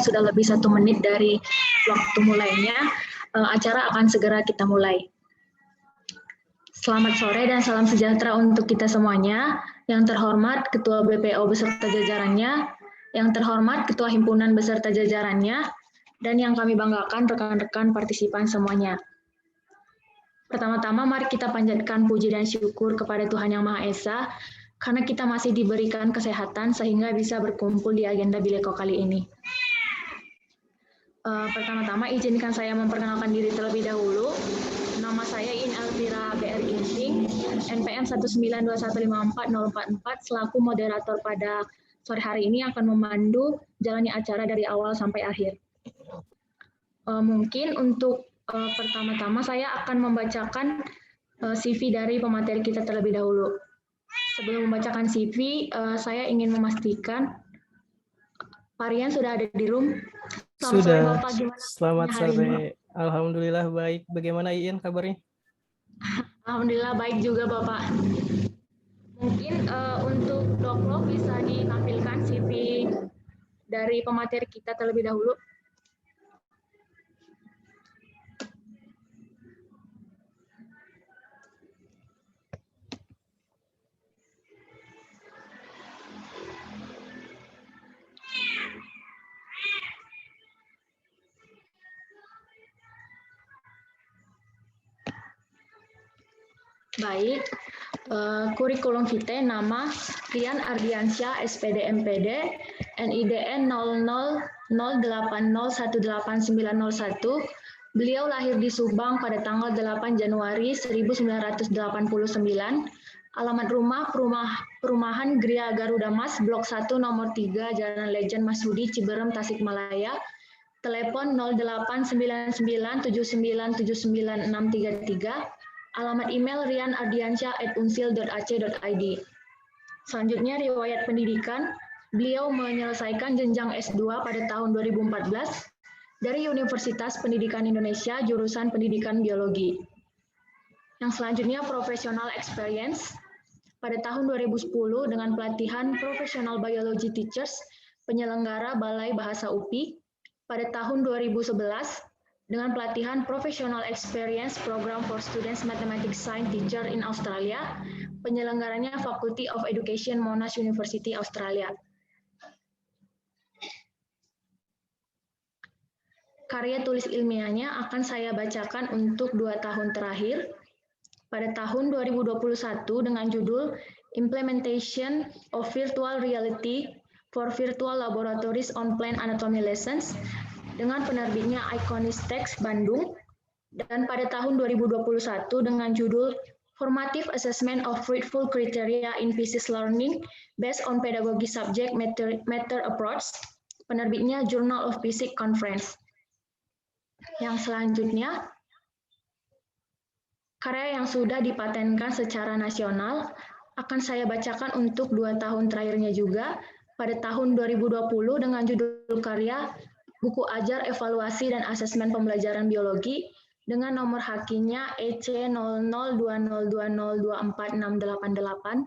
sudah lebih 1 menit dari waktu mulainya. Acara akan segera kita mulai. Selamat sore dan salam sejahtera untuk kita semuanya. Yang terhormat Ketua BPO beserta jajarannya, yang terhormat Ketua Himpunan beserta jajarannya, dan yang kami banggakan rekan-rekan partisipan semuanya. Pertama-tama mari kita panjatkan puji dan syukur kepada Tuhan Yang Maha Esa, karena kita masih diberikan kesehatan sehingga bisa berkumpul di agenda Bileko kali ini. Pertama-tama izinkan saya memperkenalkan diri terlebih dahulu. Nama saya In Elvira BRI Inting, NPM 192154044 selaku moderator pada sore hari ini akan memandu jalannya acara dari awal sampai akhir. Mungkin untuk pertama-tama saya akan membacakan CV dari pemateri kita terlebih dahulu. Sebelum membacakan CV, saya ingin memastikan Pak Rian sudah ada di room. Selamat sore Bapak, gimana? Selamat sore. Alhamdulillah baik. Bagaimana Iin kabarnya? Alhamdulillah baik juga Bapak. Mungkin untuk Doklok bisa ditampilkan CV dari pemateri kita terlebih dahulu. Baik, kurikulum vitae nama Rian Ardiansyah, SPD MPD, NIDN 0008018901. Beliau lahir di Subang pada tanggal 8 Januari 1989. Alamat rumah Perumahan Gria Garuda Mas, Blok 1 nomor 3, Jalan Legend Masudi, Ciberem, Tasikmalaya. Telepon 089979790633. Alamat email rianardiansyah@unsil.ac.id. Selanjutnya riwayat pendidikan, beliau menyelesaikan jenjang S2 pada tahun 2014 dari Universitas Pendidikan Indonesia jurusan Pendidikan Biologi. Yang selanjutnya professional experience pada tahun 2010 dengan pelatihan Professional Biology Teachers penyelenggara Balai Bahasa UPI. Pada tahun 2011 dengan pelatihan Professional Experience Program for Students Mathematics Science Teacher in Australia, penyelenggaranya Faculty of Education Monash University Australia. Karya tulis ilmiahnya akan saya bacakan untuk 2 tahun terakhir. Pada tahun 2021 dengan judul Implementation of Virtual Reality for Virtual Laboratories on Plant Anatomy Lessons, dengan penerbitnya Iconistex Bandung, dan pada tahun 2021 dengan judul Formative Assessment of Fruitful Criteria in Physics Learning Based on Pedagogy Subject Matter Approach, penerbitnya Journal of Physics Conference. Yang selanjutnya, karya yang sudah dipatenkan secara nasional akan saya bacakan untuk 2 tahun terakhirnya juga. Pada tahun 2020 dengan judul karya Buku Ajar Evaluasi dan Asesmen Pembelajaran Biologi dengan nomor hakinya EC 002020246688.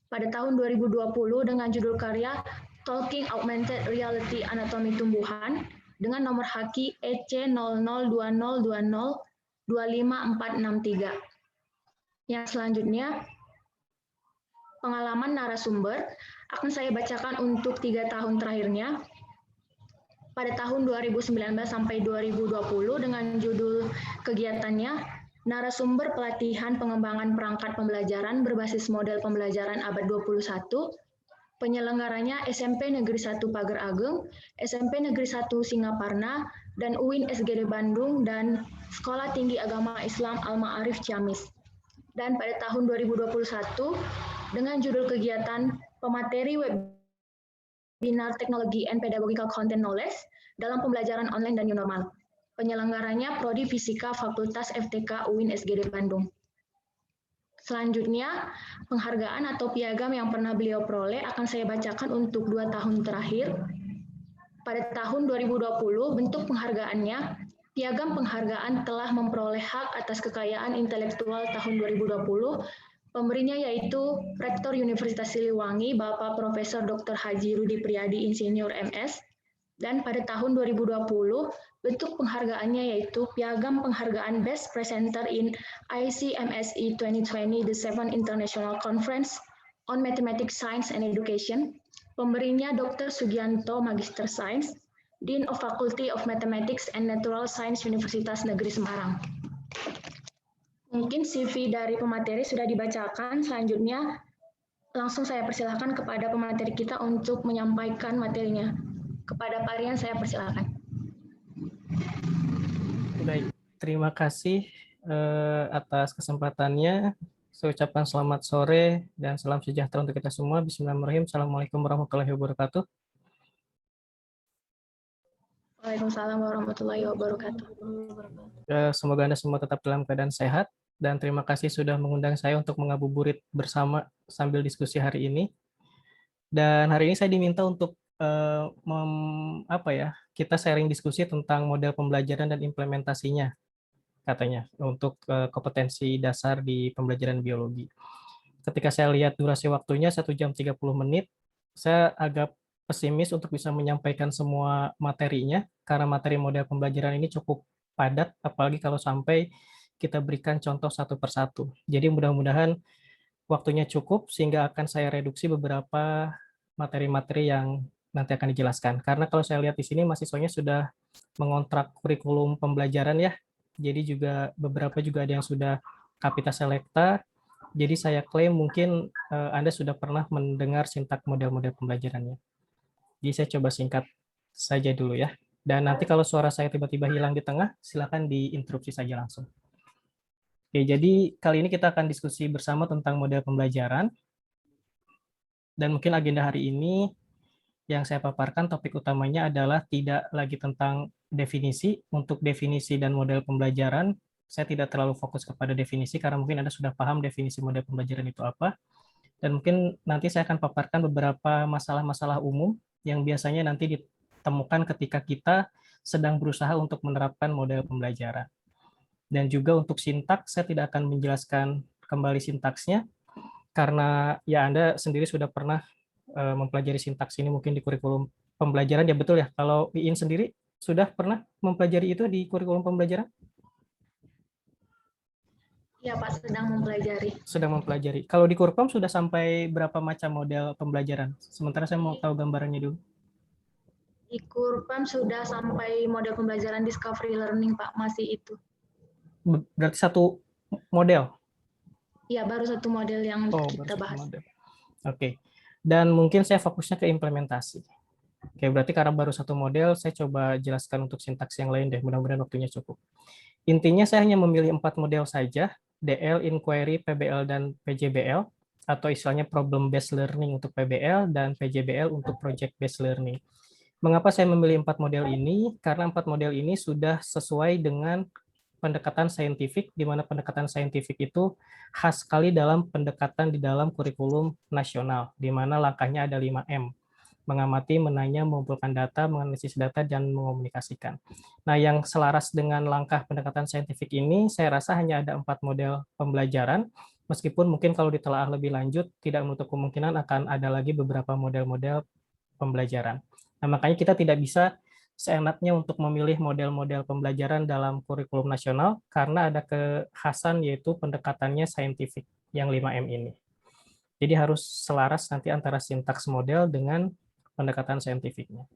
Pada tahun 2020 dengan judul karya Talking Augmented Reality Anatomi Tumbuhan dengan nomor haki EC 002020254663. Yang selanjutnya, pengalaman narasumber akan saya bacakan untuk 3 tahun terakhirnya. Pada tahun 2019 sampai 2020 dengan judul kegiatannya Narasumber Pelatihan Pengembangan Perangkat Pembelajaran Berbasis Model Pembelajaran Abad 21, penyelenggaranya SMP Negeri 1 Pager Ageng, SMP Negeri 1 Singaparna, dan UIN SGD Bandung, dan Sekolah Tinggi Agama Islam Al-Ma'arif Ciamis. Dan pada tahun 2021 dengan judul kegiatan pemateri Webinar Teknologi and Pedagogical Content Knowledge dalam Pembelajaran Online dan New Normal. Penyelenggaranya Prodi Fisika Fakultas FTK UIN SGD Bandung. Selanjutnya, penghargaan atau piagam yang pernah beliau peroleh akan saya bacakan untuk 2 tahun terakhir. Pada tahun 2020, bentuk penghargaannya, piagam penghargaan telah memperoleh hak atas kekayaan intelektual tahun 2020. Pemberinya yaitu Rektor Universitas Siliwangi, Bapak Profesor Dr. Haji Rudi Priadi, Insinyur MS, Dan pada tahun 2020, bentuk penghargaannya yaitu Piagam Penghargaan Best Presenter in ICMSE 2020, The 7th International Conference on Mathematics, Science, and Education. Pemberinya Dr. Sugianto, Magister Sains, Dean of Faculty of Mathematics and Natural Science Universitas Negeri Semarang. Mungkin CV dari pemateri sudah dibacakan, selanjutnya langsung saya persilahkan kepada pemateri kita untuk menyampaikan materinya. Kepada Pak Rian, saya persilakan. Baik, terima kasih atas kesempatannya. Saya ucapkan selamat sore dan salam sejahtera untuk kita semua. Bismillahirrahmanirrahim. Assalamualaikum warahmatullahi wabarakatuh. Waalaikumsalam warahmatullahi wabarakatuh. Semoga Anda semua tetap dalam keadaan sehat. Dan terima kasih sudah mengundang saya untuk mengabuburit bersama sambil diskusi hari ini. Dan hari ini saya diminta untuk kita sharing diskusi tentang model pembelajaran dan implementasinya, katanya, untuk kompetensi dasar di pembelajaran biologi. Ketika saya lihat durasi waktunya 1 jam 30 menit, saya agak pesimis untuk bisa menyampaikan semua materinya, karena materi model pembelajaran ini cukup padat, apalagi kalau sampai kita berikan contoh satu persatu. Jadi mudah-mudahan waktunya cukup, sehingga akan saya reduksi beberapa materi-materi yang nanti akan dijelaskan. Karena kalau saya lihat di sini mahasiswanya sudah mengontrak kurikulum pembelajaran ya. Jadi juga beberapa juga ada yang sudah Kapita Selecta. Jadi saya klaim mungkin Anda sudah pernah mendengar sintak model-model pembelajarannya. Jadi saya coba singkat saja dulu ya. Dan nanti kalau suara saya tiba-tiba hilang di tengah, silakan diinterupsi saja langsung. Oke, jadi kali ini kita akan diskusi bersama tentang model pembelajaran. Dan mungkin agenda hari ini yang saya paparkan topik utamanya adalah tidak lagi tentang definisi. Untuk definisi dan model pembelajaran, saya tidak terlalu fokus kepada definisi karena mungkin Anda sudah paham definisi model pembelajaran itu apa. Dan mungkin nanti saya akan paparkan beberapa masalah-masalah umum yang biasanya nanti ditemukan ketika kita sedang berusaha untuk menerapkan model pembelajaran. Dan juga untuk sintaks, saya tidak akan menjelaskan kembali sintaksnya, karena ya Anda sendiri sudah pernah mempelajari sintaks ini mungkin di kurikulum pembelajaran, ya betul ya. Kalau Iin sendiri sudah pernah mempelajari itu di kurikulum pembelajaran? Ya Pak, sedang mempelajari. Sedang mempelajari. Kalau di Kurpam sudah sampai berapa macam model pembelajaran? Sementara saya mau tahu gambarannya dulu. Di Kurpam sudah sampai model pembelajaran discovery learning Pak, masih itu. Berarti satu model? Iya, baru satu model yang kita bahas. Oke. Dan mungkin saya fokusnya ke implementasi. Oke, berarti karena baru satu model, saya coba jelaskan untuk sintaks yang lain deh. Mudah-mudahan waktunya cukup. Intinya saya hanya memilih 4 model saja, DL, Inquiry, PBL, dan PJBL, atau istilahnya Problem Based Learning untuk PBL, dan PJBL untuk Project Based Learning. Mengapa saya memilih 4 model ini? Karena 4 model ini sudah sesuai dengan pendekatan saintifik, di mana pendekatan saintifik itu khas sekali dalam pendekatan di dalam kurikulum nasional, di mana langkahnya ada 5M. Mengamati, menanya, mengumpulkan data, menganalisis data, dan mengomunikasikan. Nah, yang selaras dengan langkah pendekatan saintifik ini, saya rasa hanya ada 4 model pembelajaran, meskipun mungkin kalau ditelaah lebih lanjut, tidak menutup kemungkinan akan ada lagi beberapa model-model pembelajaran. Nah, makanya kita tidak bisa seenaknya untuk memilih model-model pembelajaran dalam kurikulum nasional karena ada kekhasan yaitu pendekatannya saintifik yang 5M ini. Jadi harus selaras nanti antara sintaks model dengan pendekatan saintifiknya.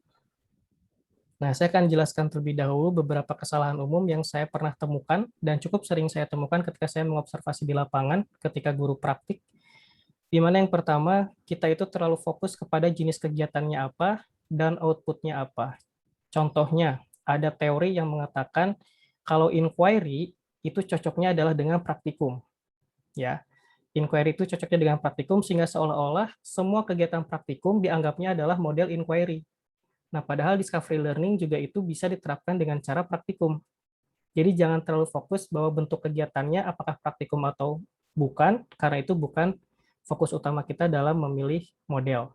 Nah, saya akan jelaskan terlebih dahulu beberapa kesalahan umum yang saya pernah temukan dan cukup sering saya temukan ketika saya mengobservasi di lapangan ketika guru praktik, di mana yang pertama, kita itu terlalu fokus kepada jenis kegiatannya apa dan outputnya apa. Contohnya, ada teori yang mengatakan kalau inquiry itu cocoknya adalah dengan praktikum. Ya, inquiry itu cocoknya dengan praktikum sehingga seolah-olah semua kegiatan praktikum dianggapnya adalah model inquiry. Nah, padahal discovery learning juga itu bisa diterapkan dengan cara praktikum. Jadi jangan terlalu fokus bahwa bentuk kegiatannya apakah praktikum atau bukan, karena itu bukan fokus utama kita dalam memilih model.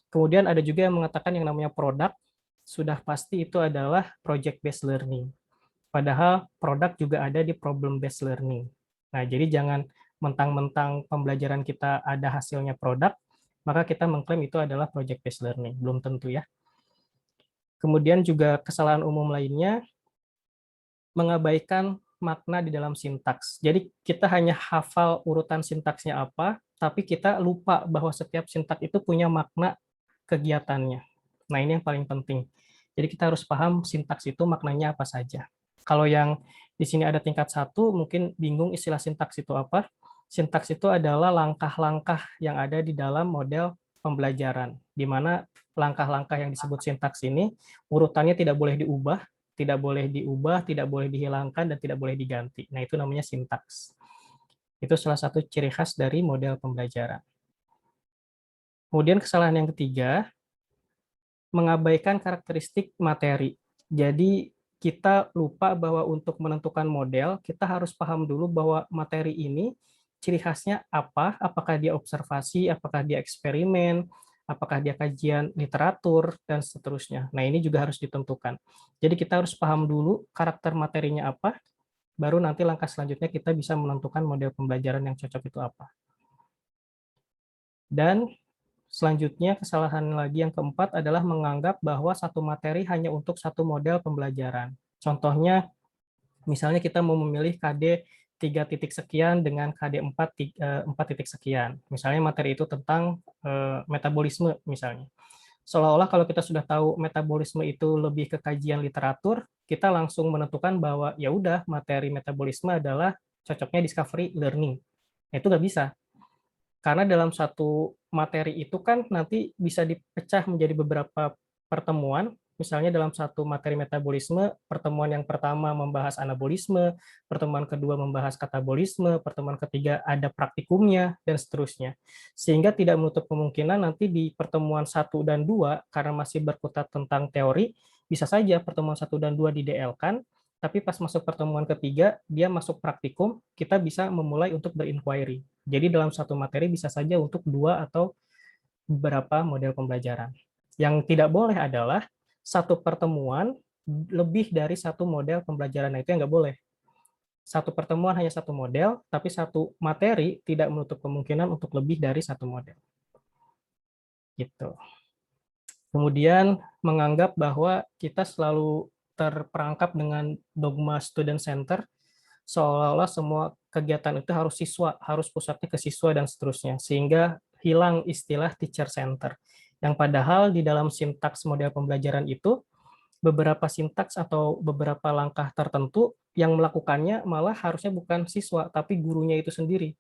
Kemudian ada juga yang mengatakan yang namanya produk, sudah pasti itu adalah project based learning. Padahal produk juga ada di problem based learning. Nah, jadi jangan mentang-mentang pembelajaran kita ada hasilnya produk, maka kita mengklaim itu adalah project based learning. Belum tentu ya. Kemudian juga kesalahan umum lainnya, mengabaikan makna di dalam sintaks. Jadi kita hanya hafal urutan sintaksnya apa, tapi kita lupa bahwa setiap sintaks itu punya makna kegiatannya. Nah, ini yang paling penting. Jadi kita harus paham sintaks itu maknanya apa saja. Kalau yang di sini ada tingkat 1, mungkin bingung istilah sintaks itu apa. Sintaks itu adalah langkah-langkah yang ada di dalam model pembelajaran, di mana langkah-langkah yang disebut sintaks ini urutannya tidak boleh diubah, tidak boleh dihilangkan, dan tidak boleh diganti. Nah, itu namanya sintaks. Itu salah satu ciri khas dari model pembelajaran. Kemudian kesalahan yang ketiga, mengabaikan karakteristik materi. Jadi kita lupa bahwa untuk menentukan model, kita harus paham dulu bahwa materi ini ciri khasnya apa, apakah dia observasi, apakah dia eksperimen, apakah dia kajian literatur, dan seterusnya. Nah, ini juga harus ditentukan. Jadi kita harus paham dulu karakter materinya apa, baru nanti langkah selanjutnya kita bisa menentukan model pembelajaran yang cocok itu apa. Dan selanjutnya, kesalahan lagi yang keempat adalah menganggap bahwa satu materi hanya untuk satu model pembelajaran. Contohnya, misalnya kita mau memilih KD 3 titik sekian dengan KD 4 titik sekian. Misalnya materi itu tentang metabolisme misalnya. Seolah-olah kalau kita sudah tahu metabolisme itu lebih ke kajian literatur, kita langsung menentukan bahwa ya udah materi metabolisme adalah cocoknya discovery learning. Itu nggak bisa. Karena dalam satu materi itu kan nanti bisa dipecah menjadi beberapa pertemuan. Misalnya dalam satu materi metabolisme, pertemuan yang pertama membahas anabolisme, pertemuan kedua membahas katabolisme, pertemuan ketiga ada praktikumnya, dan seterusnya. Sehingga tidak menutup kemungkinan nanti di pertemuan 1 dan 2, karena masih berkutat tentang teori, bisa saja pertemuan 1 dan 2 di-DL-kan, tapi pas masuk pertemuan ketiga, dia masuk praktikum, kita bisa memulai untuk berinquiry. Jadi dalam satu materi bisa saja untuk 2 atau beberapa model pembelajaran. Yang tidak boleh adalah satu pertemuan lebih dari satu model pembelajaran. Nah, itu yang nggak boleh. Satu pertemuan hanya satu model, tapi satu materi tidak menutup kemungkinan untuk lebih dari satu model. Gitu. Kemudian menganggap bahwa kita selalu terperangkap dengan dogma student center, seolah-olah semua kegiatan itu harus siswa, harus pusatnya ke siswa dan seterusnya, sehingga hilang istilah teacher center. Yang padahal di dalam sintaks model pembelajaran itu, beberapa sintaks atau beberapa langkah tertentu yang melakukannya malah harusnya bukan siswa, tapi gurunya itu sendiri.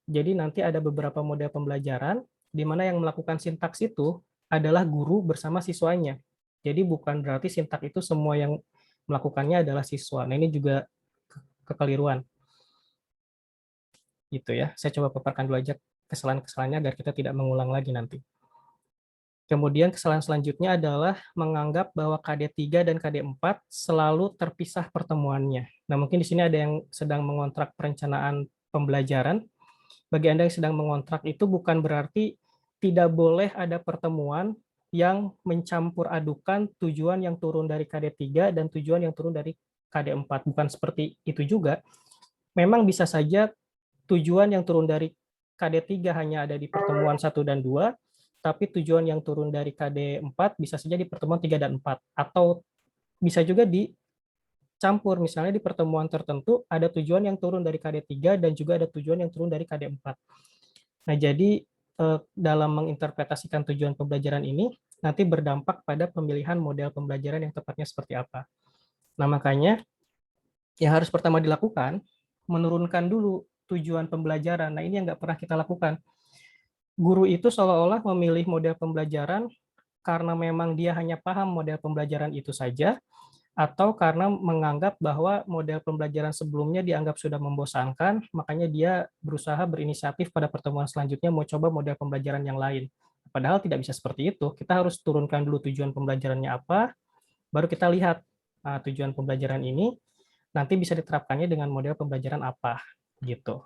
Jadi nanti ada beberapa model pembelajaran, di mana yang melakukan sintaks itu adalah guru bersama siswanya. Jadi bukan berarti sintaks itu semua yang melakukannya adalah siswa. Nah, ini juga kekeliruan. Gitu ya. Saya coba paparkan dulu aja kesalahan-kesalahannya agar kita tidak mengulang lagi nanti. Kemudian kesalahan selanjutnya adalah menganggap bahwa KD3 dan KD4 selalu terpisah pertemuannya. Nah, mungkin di sini ada yang sedang mengontrak perencanaan pembelajaran. Bagi Anda yang sedang mengontrak itu bukan berarti tidak boleh ada pertemuan yang mencampur adukan tujuan yang turun dari KD3 dan tujuan yang turun dari KD4. Bukan seperti itu juga. Memang bisa saja tujuan yang turun dari KD3 hanya ada di pertemuan 1 dan 2, tapi tujuan yang turun dari KD4 bisa saja di pertemuan 3 dan 4. Atau bisa juga dicampur, misalnya di pertemuan tertentu ada tujuan yang turun dari KD3 dan juga ada tujuan yang turun dari KD4. Nah, jadi dalam menginterpretasikan tujuan pembelajaran ini, nanti berdampak pada pemilihan model pembelajaran yang tepatnya seperti apa. Nah, makanya yang harus pertama dilakukan, menurunkan dulu tujuan pembelajaran. Nah, ini yang nggak pernah kita lakukan. Guru itu seolah-olah memilih model pembelajaran karena memang dia hanya paham model pembelajaran itu saja, atau karena menganggap bahwa model pembelajaran sebelumnya dianggap sudah membosankan, makanya dia berusaha berinisiatif pada pertemuan selanjutnya mau coba model pembelajaran yang lain. Padahal tidak bisa seperti itu. Kita harus turunkan dulu tujuan pembelajarannya apa, baru kita lihat tujuan pembelajaran ini nanti bisa diterapkannya dengan model pembelajaran apa, gitu.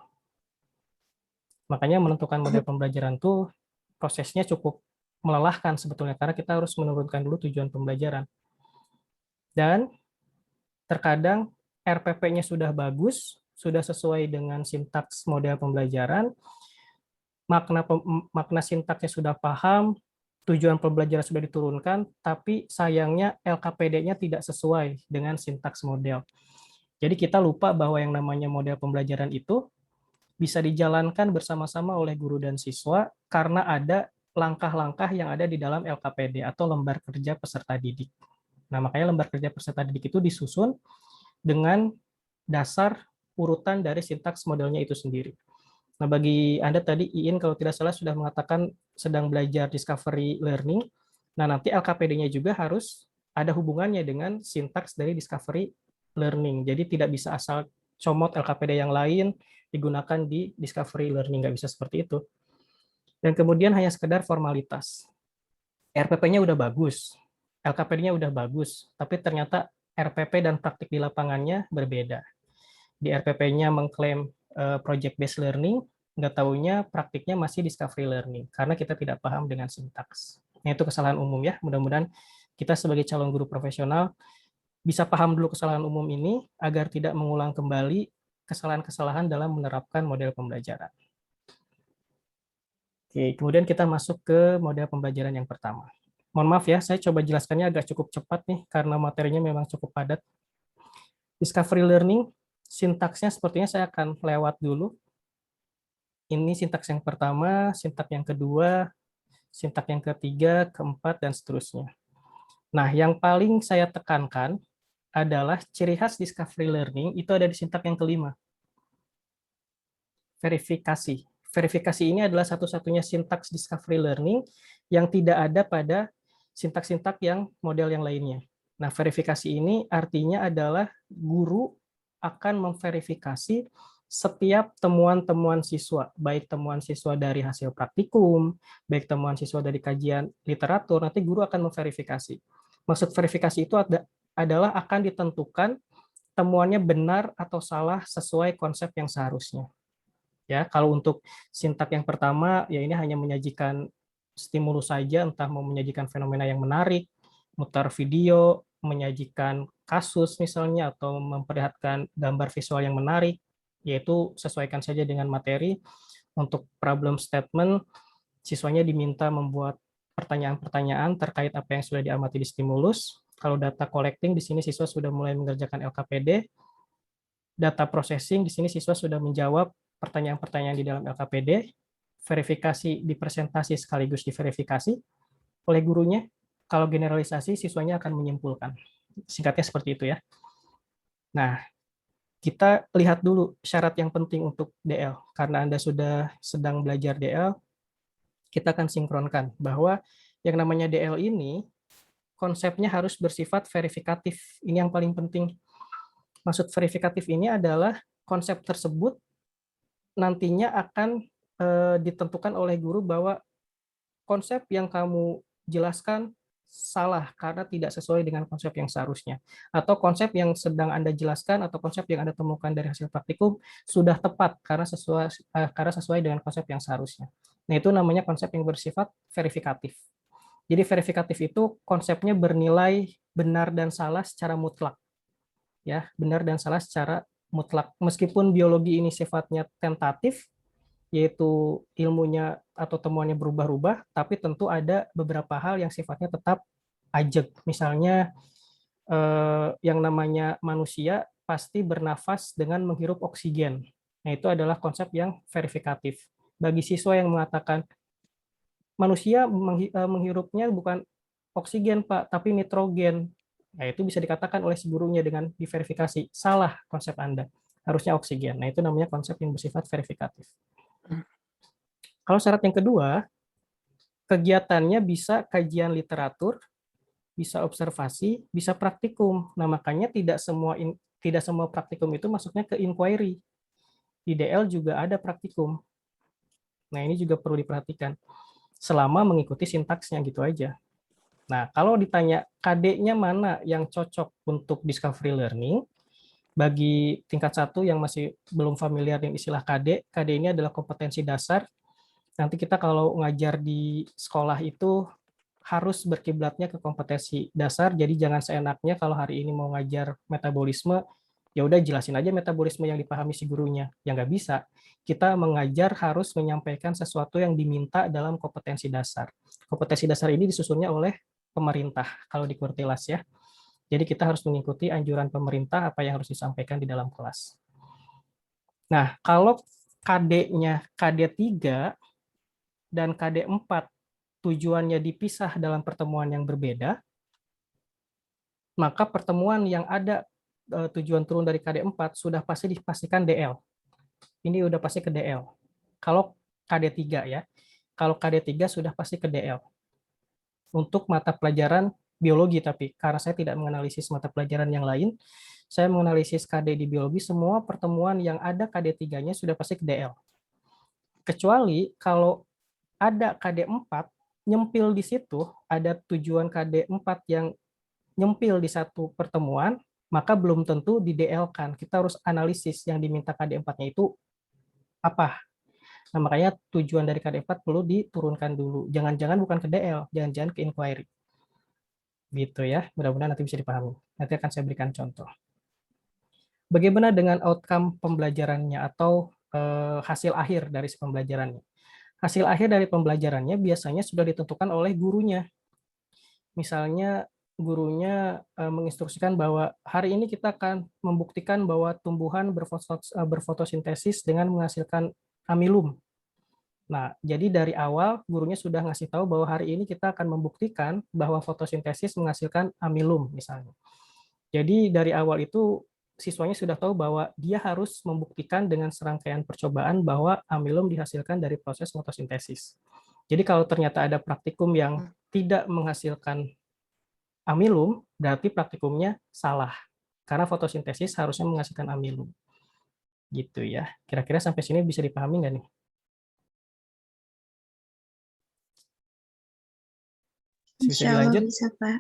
Makanya menentukan model pembelajaran itu prosesnya cukup melelahkan sebetulnya, karena kita harus menurunkan dulu tujuan pembelajaran. Dan terkadang RPP-nya sudah bagus, sudah sesuai dengan sintaks model pembelajaran, makna sintaksnya sudah paham, tujuan pembelajaran sudah diturunkan, tapi sayangnya LKPD-nya tidak sesuai dengan sintaks model. Jadi kita lupa bahwa yang namanya model pembelajaran itu bisa dijalankan bersama-sama oleh guru dan siswa karena ada langkah-langkah yang ada di dalam LKPD atau lembar kerja peserta didik. Nah, makanya lembar kerja peserta didik itu disusun dengan dasar urutan dari sintaks modelnya itu sendiri. Nah, bagi Anda tadi, Iin kalau tidak salah sudah mengatakan sedang belajar discovery learning. Nah, nanti LKPD-nya juga harus ada hubungannya dengan sintaks dari discovery learning. Jadi tidak bisa asal comot LKPD yang lain digunakan di discovery learning, nggak bisa seperti itu. Dan kemudian hanya sekedar formalitas. RPP-nya udah bagus, LKPD-nya udah bagus, tapi ternyata RPP dan praktik di lapangannya berbeda. Di RPP-nya mengklaim project based learning, nggak taunya praktiknya masih discovery learning karena kita tidak paham dengan sintaks. Nah, itu kesalahan umum ya. Mudah-mudahan kita sebagai calon guru profesional bisa paham dulu kesalahan umum ini agar tidak mengulang kembali kesalahan-kesalahan dalam menerapkan model pembelajaran. Oke, kemudian kita masuk ke model pembelajaran yang pertama. Mohon maaf ya, saya coba jelaskannya agak cukup cepat nih karena materinya memang cukup padat. Discovery learning, sintaksnya sepertinya saya akan lewat dulu. Ini sintaks yang pertama, sintaks yang kedua, sintaks yang ketiga, keempat, dan seterusnya. Nah, yang paling saya tekankan adalah ciri khas discovery learning itu ada di sintaks yang kelima. Verifikasi. Verifikasi ini adalah satu-satunya sintaks discovery learning yang tidak ada pada sintaks-sintaks yang model yang lainnya. Nah, verifikasi ini artinya adalah guru akan memverifikasi setiap temuan-temuan siswa, baik temuan siswa dari hasil praktikum, baik temuan siswa dari kajian literatur, nanti guru akan memverifikasi. Maksud verifikasi itu adalah akan ditentukan temuannya benar atau salah sesuai konsep yang seharusnya. Ya, kalau untuk sintaks yang pertama, ya ini hanya menyajikan stimulus saja, entah mau menyajikan fenomena yang menarik, mutar video, menyajikan kasus misalnya, atau memperlihatkan gambar visual yang menarik, yaitu sesuaikan saja dengan materi. Untuk problem statement, siswanya diminta membuat pertanyaan-pertanyaan terkait apa yang sudah diamati di stimulus. Kalau data collecting, di sini siswa sudah mulai mengerjakan LKPD. Data processing, di sini siswa sudah menjawab pertanyaan-pertanyaan di dalam LKPD, verifikasi dipresentasi sekaligus diverifikasi oleh gurunya. Kalau generalisasi, siswanya akan menyimpulkan. Singkatnya seperti itu ya. Nah, kita lihat dulu syarat yang penting untuk DL. Karena Anda sudah sedang belajar DL, kita akan sinkronkan bahwa yang namanya DL ini, konsepnya harus bersifat verifikatif. Ini yang paling penting. Maksud verifikatif ini adalah konsep tersebut nantinya akan ditentukan oleh guru bahwa konsep yang kamu jelaskan salah karena tidak sesuai dengan konsep yang seharusnya. Atau konsep yang sedang Anda jelaskan atau konsep yang Anda temukan dari hasil praktikum sudah tepat karena sesuai dengan konsep yang seharusnya. Nah, itu namanya konsep yang bersifat verifikatif. Jadi verifikatif itu konsepnya bernilai benar dan salah secara mutlak. Ya, benar dan salah secara mutlak. Meskipun biologi ini sifatnya tentatif, yaitu ilmunya atau temuannya berubah-ubah, tapi tentu ada beberapa hal yang sifatnya tetap ajeg. Misalnya yang namanya manusia pasti bernafas dengan menghirup oksigen. Nah, itu adalah konsep yang verifikatif. Bagi siswa yang mengatakan manusia menghirupnya bukan oksigen, Pak, tapi nitrogen. Nah, itu bisa dikatakan oleh si gurunya dengan diverifikasi. Salah konsep Anda. Harusnya oksigen. Nah, itu namanya konsep yang bersifat verifikatif. Kalau syarat yang kedua, kegiatannya bisa kajian literatur, bisa observasi, bisa praktikum. Nah, makanya tidak semua praktikum itu masuknya ke inquiry. Di DL juga ada praktikum. Nah, ini juga perlu diperhatikan. Selama mengikuti sintaksnya gitu aja. Nah, kalau ditanya KD-nya mana yang cocok untuk discovery learning, bagi tingkat 1 yang masih belum familiar dengan istilah KD, KD ini adalah kompetensi dasar. Nanti kita kalau ngajar di sekolah itu harus berkiblatnya ke kompetensi dasar, jadi jangan seenaknya kalau hari ini mau ngajar metabolisme, ya udah jelasin aja metabolisme yang dipahami si gurunya. Ya nggak bisa. Kita mengajar harus menyampaikan sesuatu yang diminta dalam kompetensi dasar. Kompetensi dasar ini disusunnya oleh pemerintah kalau di Kurtilas ya. Jadi kita harus mengikuti anjuran pemerintah apa yang harus disampaikan di dalam kelas. Nah, kalau KD-nya KD3 dan KD4 tujuannya dipisah dalam pertemuan yang berbeda, maka pertemuan yang ada tujuan turun dari KD4 sudah pasti dipastikan DL. Ini udah pasti ke DL. Kalau KD3 ya. Kalau KD3 sudah pasti ke DL. Untuk mata pelajaran biologi, tapi karena saya tidak menganalisis mata pelajaran yang lain, saya menganalisis KD di biologi, semua pertemuan yang ada KD3-nya sudah pasti ke DL. Kecuali kalau ada KD4, nyempil di situ, ada tujuan KD4 yang nyempil di satu pertemuan, maka belum tentu di DL-kan. Kita harus analisis yang diminta KD4-nya itu apa. Nah, makanya tujuan dari KD4 perlu diturunkan dulu. Jangan-jangan bukan ke DL, jangan-jangan ke inquiry. Gitu ya, mudah-mudahan nanti bisa dipahami. Nanti akan saya berikan contoh. Bagaimana dengan outcome pembelajarannya atau hasil akhir dari pembelajarannya? Hasil akhir dari pembelajarannya biasanya sudah ditentukan oleh gurunya. Misalnya gurunya menginstruksikan bahwa hari ini kita akan membuktikan bahwa tumbuhan berfotosintesis dengan menghasilkan amilum. Nah, jadi dari awal gurunya sudah ngasih tahu bahwa hari ini kita akan membuktikan bahwa fotosintesis menghasilkan amilum misalnya. Jadi dari awal itu siswanya sudah tahu bahwa dia harus membuktikan dengan serangkaian percobaan bahwa amilum dihasilkan dari proses fotosintesis. Jadi kalau ternyata ada praktikum yang tidak menghasilkan amilum, berarti praktikumnya salah. Karena fotosintesis harusnya menghasilkan amilum. Gitu ya. Kira-kira sampai sini bisa dipahami nggak nih? Bisa dilanjut? Bisa, Pak.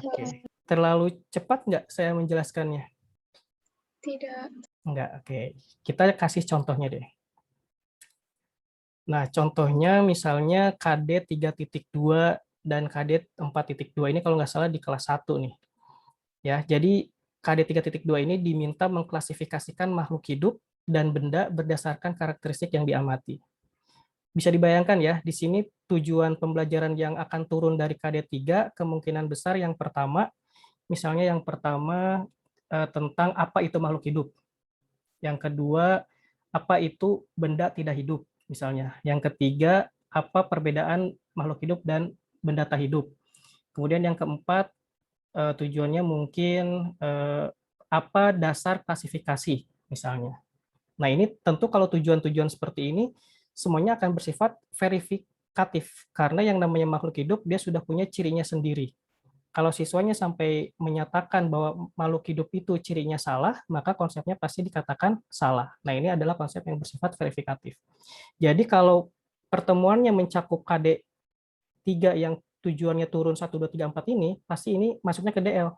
Oke. Terlalu cepat nggak saya menjelaskannya? Tidak. Nggak, oke. Kita kasih contohnya deh. Nah, contohnya misalnya KD 3.2 dan KD 4.2 ini kalau nggak salah di kelas 1 nih. Ya, jadi KD 3.2 ini diminta mengklasifikasikan makhluk hidup dan benda berdasarkan karakteristik yang diamati. Bisa dibayangkan ya, di sini tujuan pembelajaran yang akan turun dari KD 3 kemungkinan besar yang pertama, misalnya yang pertama tentang apa itu makhluk hidup. Yang kedua, apa itu benda tidak hidup, misalnya. Yang ketiga, apa perbedaan makhluk hidup dan benda tak hidup. Kemudian yang keempat, tujuannya mungkin apa dasar klasifikasi, misalnya. Nah, ini tentu kalau tujuan-tujuan seperti ini, semuanya akan bersifat verifikatif, karena yang namanya makhluk hidup, dia sudah punya cirinya sendiri. Kalau siswanya sampai menyatakan bahwa makhluk hidup itu cirinya salah, maka konsepnya pasti dikatakan salah. Nah, ini adalah konsep yang bersifat verifikatif. Jadi kalau pertemuannya mencakup KD 3 yang tujuannya turun 1, 2, 3, 4 ini, pasti ini masuknya ke DL.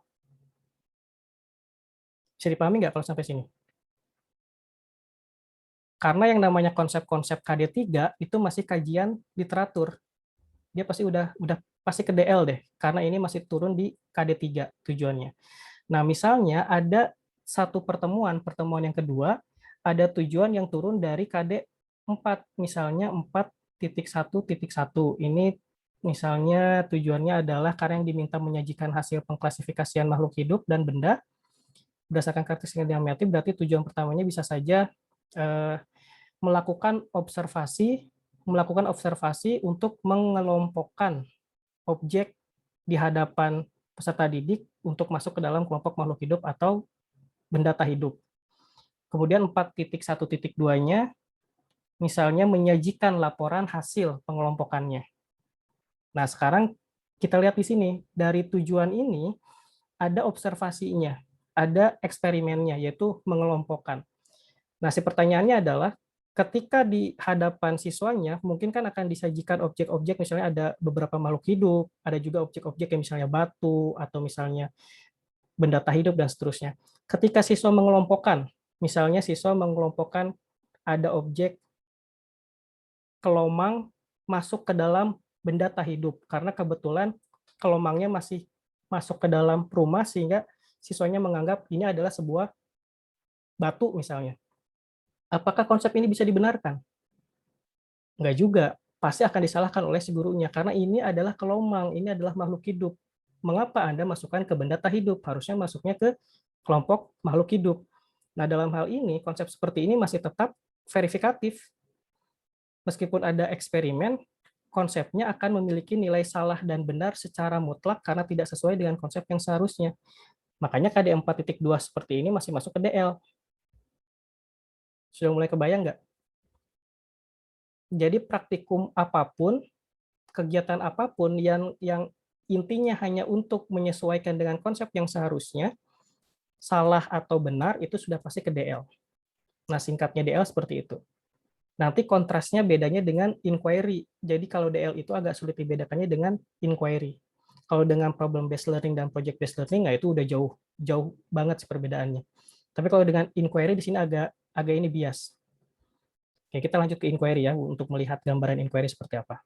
Bisa dipahami nggak kalau sampai sini? Karena yang namanya konsep-konsep KD 3 itu masih kajian literatur. Dia pasti udah pasti ke DL deh, karena ini masih turun di KD 3 tujuannya. Nah, misalnya ada satu pertemuan yang kedua, ada tujuan yang turun dari KD 4, misalnya 4.1.1. Ini misalnya tujuannya adalah karena yang diminta menyajikan hasil pengklasifikasian makhluk hidup dan benda berdasarkan karakteristik yang diamati, berarti tujuan pertamanya bisa saja melakukan observasi untuk mengelompokkan objek di hadapan peserta didik untuk masuk ke dalam kelompok makhluk hidup atau benda tak hidup. Kemudian 4.1.2-nya misalnya menyajikan laporan hasil pengelompokannya. Nah, sekarang kita lihat di sini, dari tujuan ini ada observasinya, ada eksperimennya, yaitu mengelompokkan. Nah, si pertanyaannya adalah, ketika di hadapan siswanya, mungkin kan akan disajikan objek-objek, misalnya ada beberapa makhluk hidup, ada juga objek-objek yang misalnya batu, atau misalnya benda tak hidup, dan seterusnya. Ketika siswa mengelompokkan, misalnya siswa mengelompokkan ada objek kelomang masuk ke dalam benda tak hidup, karena kebetulan kelomangnya masih masuk ke dalam rumah, sehingga siswanya menganggap ini adalah sebuah batu misalnya. Apakah konsep ini bisa dibenarkan? Enggak juga. pasti akan disalahkan oleh si gurunya karena ini adalah kelomang, ini adalah makhluk hidup. Mengapa Anda masukkan ke benda tak hidup? Harusnya masuknya ke kelompok makhluk hidup. Nah, dalam hal ini konsep seperti ini masih tetap verifikatif. Meskipun ada eksperimen, konsepnya akan memiliki nilai salah dan benar secara mutlak karena tidak sesuai dengan konsep yang seharusnya. Makanya KD 4.2 seperti ini masih masuk ke DL. Sudah mulai kebayang nggak? Jadi praktikum apapun, kegiatan apapun yang intinya hanya untuk menyesuaikan dengan konsep yang seharusnya, salah atau benar itu sudah pasti ke DL. Nah, singkatnya DL seperti itu. Nanti kontrasnya bedanya dengan inquiry. Jadi kalau DL itu agak sulit dibedakannya dengan inquiry. Kalau dengan problem based learning dan project based learning, nah itu udah jauh banget perbedaannya. Tapi kalau dengan inquiry di sini agak ini bias. Oke, kita lanjut ke inquiry ya untuk melihat gambaran inquiry seperti apa.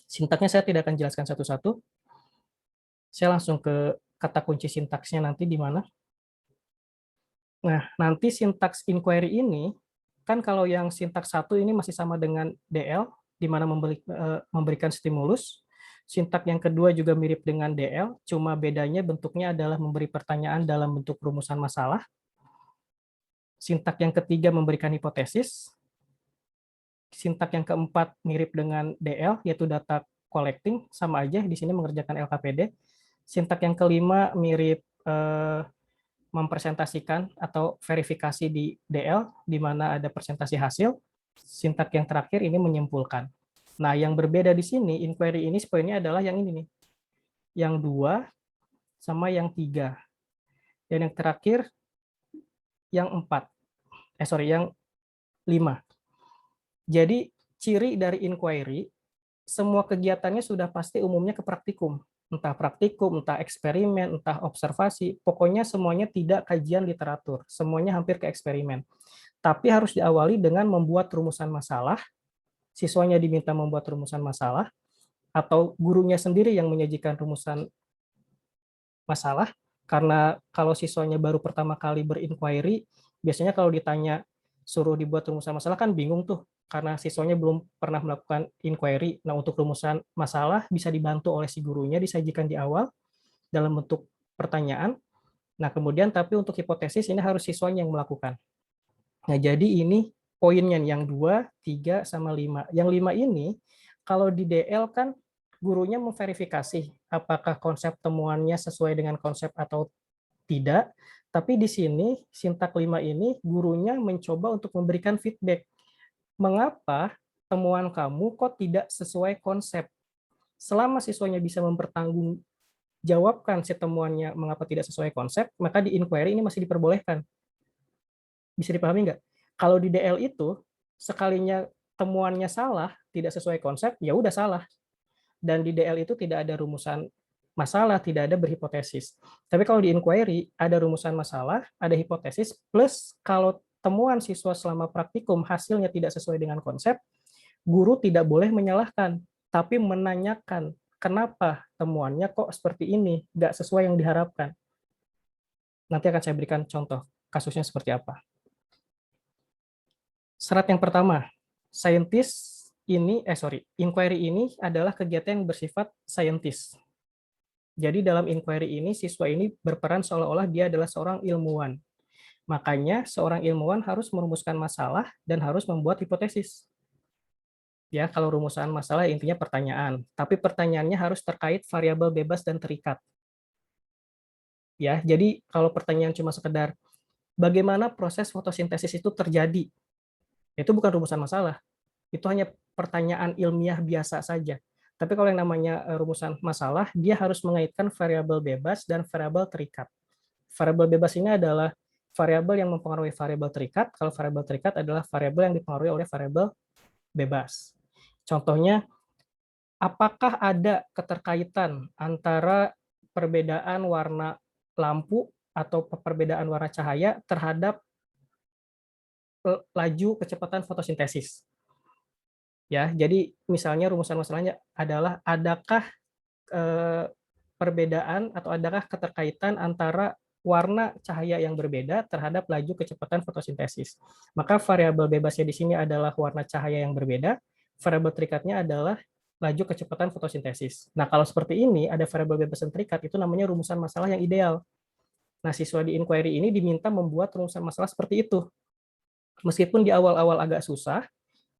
Sintaksnya saya tidak akan jelaskan satu-satu. Saya langsung ke kata kunci sintaksnya nanti di mana. Nah, nanti sintaks inquiry ini, kan kalau yang sintaks 1 ini masih sama dengan DL, di mana memberikan stimulus. Sintaks yang kedua juga mirip dengan DL, cuma bedanya bentuknya adalah memberi pertanyaan dalam bentuk rumusan masalah. Sintaks yang ketiga memberikan hipotesis. Sintaks yang keempat mirip dengan DL, yaitu data collecting, sama aja di sini mengerjakan LKPD. Sintaks yang kelima mirip mempresentasikan atau verifikasi di DL, di mana ada presentasi hasil. Sintaks yang terakhir ini menyimpulkan. Nah, yang berbeda di sini, inquiry ini poinnya adalah yang ini nih. Yang 2 sama yang 3. Dan yang terakhir, yang 4. Yang 5. Jadi, ciri dari inquiry, semua kegiatannya sudah pasti umumnya ke praktikum. Entah praktikum, entah eksperimen, entah observasi, pokoknya semuanya tidak kajian literatur, semuanya hampir ke eksperimen. Tapi harus diawali dengan membuat rumusan masalah, siswanya diminta membuat rumusan masalah, atau gurunya sendiri yang menyajikan rumusan masalah, karena kalau siswanya baru pertama kali berinquiry, biasanya kalau ditanya suruh dibuat rumusan masalah kan bingung tuh, karena siswanya belum pernah melakukan inquiry. Nah, untuk rumusan masalah bisa dibantu oleh si gurunya, disajikan di awal dalam bentuk pertanyaan. Nah, kemudian tapi untuk hipotesis ini harus siswanya yang melakukan. Nah, jadi ini poinnya yang 2, 3, sama 5. Yang 5 ini, kalau di DL kan gurunya memverifikasi apakah konsep temuannya sesuai dengan konsep atau tidak. Tapi di sini, sintaks 5 ini, gurunya mencoba untuk memberikan feedback. Mengapa temuan kamu kok tidak sesuai konsep? Selama siswanya bisa mempertanggungjawabkan si temuannya mengapa tidak sesuai konsep, maka di inquiry ini masih diperbolehkan. Bisa dipahami nggak? Kalau di DL itu, sekalinya temuannya salah, tidak sesuai konsep, ya udah salah. Dan di DL itu tidak ada rumusan masalah, tidak ada berhipotesis. Tapi kalau di inquiry, ada rumusan masalah, ada hipotesis, plus kalau temuan siswa selama praktikum hasilnya tidak sesuai dengan konsep, guru tidak boleh menyalahkan, tapi menanyakan kenapa temuannya kok seperti ini, nggak sesuai yang diharapkan. Nanti akan saya berikan contoh kasusnya seperti apa. Syarat yang pertama, inquiry ini adalah kegiatan yang bersifat saintis. Jadi dalam inquiry ini, siswa ini berperan seolah-olah dia adalah seorang ilmuwan. Makanya seorang ilmuwan harus merumuskan masalah dan harus membuat hipotesis. Ya, kalau rumusan masalah intinya pertanyaan, tapi pertanyaannya harus terkait variabel bebas dan terikat. Ya, jadi kalau pertanyaan cuma sekedar bagaimana proses fotosintesis itu terjadi, itu bukan rumusan masalah. Itu hanya pertanyaan ilmiah biasa saja. Tapi kalau yang namanya rumusan masalah, dia harus mengaitkan variabel bebas dan variabel terikat. Variabel bebas ini adalah variabel yang mempengaruhi variabel terikat, kalau variabel terikat adalah variabel yang dipengaruhi oleh variabel bebas. Contohnya, apakah ada keterkaitan antara perbedaan warna lampu atau perbedaan warna cahaya terhadap laju kecepatan fotosintesis? Ya, jadi misalnya rumusan masalahnya adalah adakah perbedaan atau adakah keterkaitan antara warna cahaya yang berbeda terhadap laju kecepatan fotosintesis. Maka variabel bebasnya di sini adalah warna cahaya yang berbeda, variabel terikatnya adalah laju kecepatan fotosintesis. Nah, kalau seperti ini, ada variabel bebas dan terikat, itu namanya rumusan masalah yang ideal. Nah, siswa di inquiry ini diminta membuat rumusan masalah seperti itu. Meskipun di awal-awal agak susah,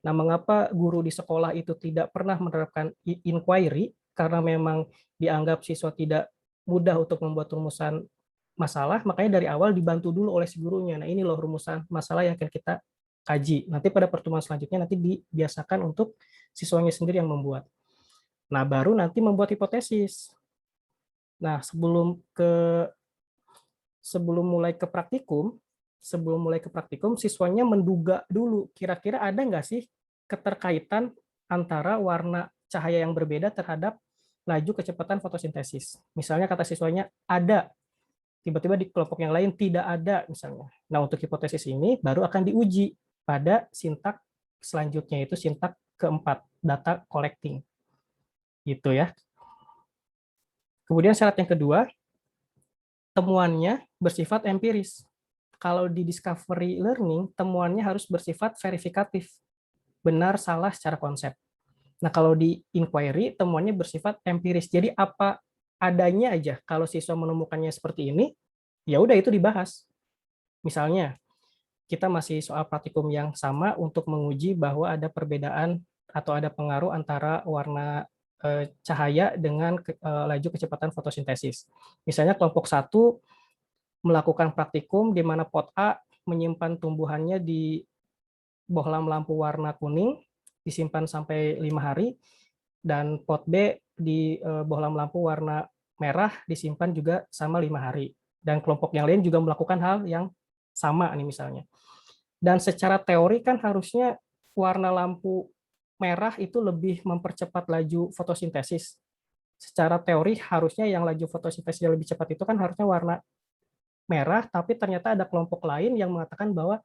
nah mengapa guru di sekolah itu tidak pernah menerapkan inquiry, karena memang dianggap siswa tidak mudah untuk membuat rumusan masalah, makanya dari awal dibantu dulu oleh si gurunya. Nah, ini loh rumusan masalah yang akan kita kaji. Nanti pada pertemuan selanjutnya nanti dibiasakan untuk siswanya sendiri yang membuat. Nah, baru nanti membuat hipotesis. Nah, sebelum mulai ke praktikum, siswanya menduga dulu, kira-kira ada nggak sih keterkaitan antara warna cahaya yang berbeda terhadap laju kecepatan fotosintesis. Misalnya kata siswanya ada, tiba-tiba di kelompok yang lain tidak ada misalnya. Nah, untuk hipotesis ini baru akan diuji pada sintak selanjutnya, yaitu sintak keempat, data collecting. Gitu ya. Kemudian syarat yang kedua, temuannya bersifat empiris. Kalau di discovery learning, temuannya harus bersifat verifikatif, benar salah secara konsep. Nah, kalau di inquiry, temuannya bersifat empiris. Jadi apa adanya aja. Kalau siswa menemukannya seperti ini, ya udah itu dibahas. Misalnya, kita masih soal praktikum yang sama untuk menguji bahwa ada perbedaan atau ada pengaruh antara warna cahaya dengan laju kecepatan fotosintesis. Misalnya kelompok 1 melakukan praktikum di mana pot A menyimpan tumbuhannya di bohlam lampu warna kuning, disimpan sampai 5 hari, dan pot B di bohlam lampu warna merah disimpan juga sama 5 hari. Dan kelompok yang lain juga melakukan hal yang sama nih misalnya. Dan secara teori kan harusnya warna lampu merah itu lebih mempercepat laju fotosintesis. Secara teori harusnya yang laju fotosintesisnya lebih cepat itu kan harusnya warna merah, tapi ternyata ada kelompok lain yang mengatakan bahwa,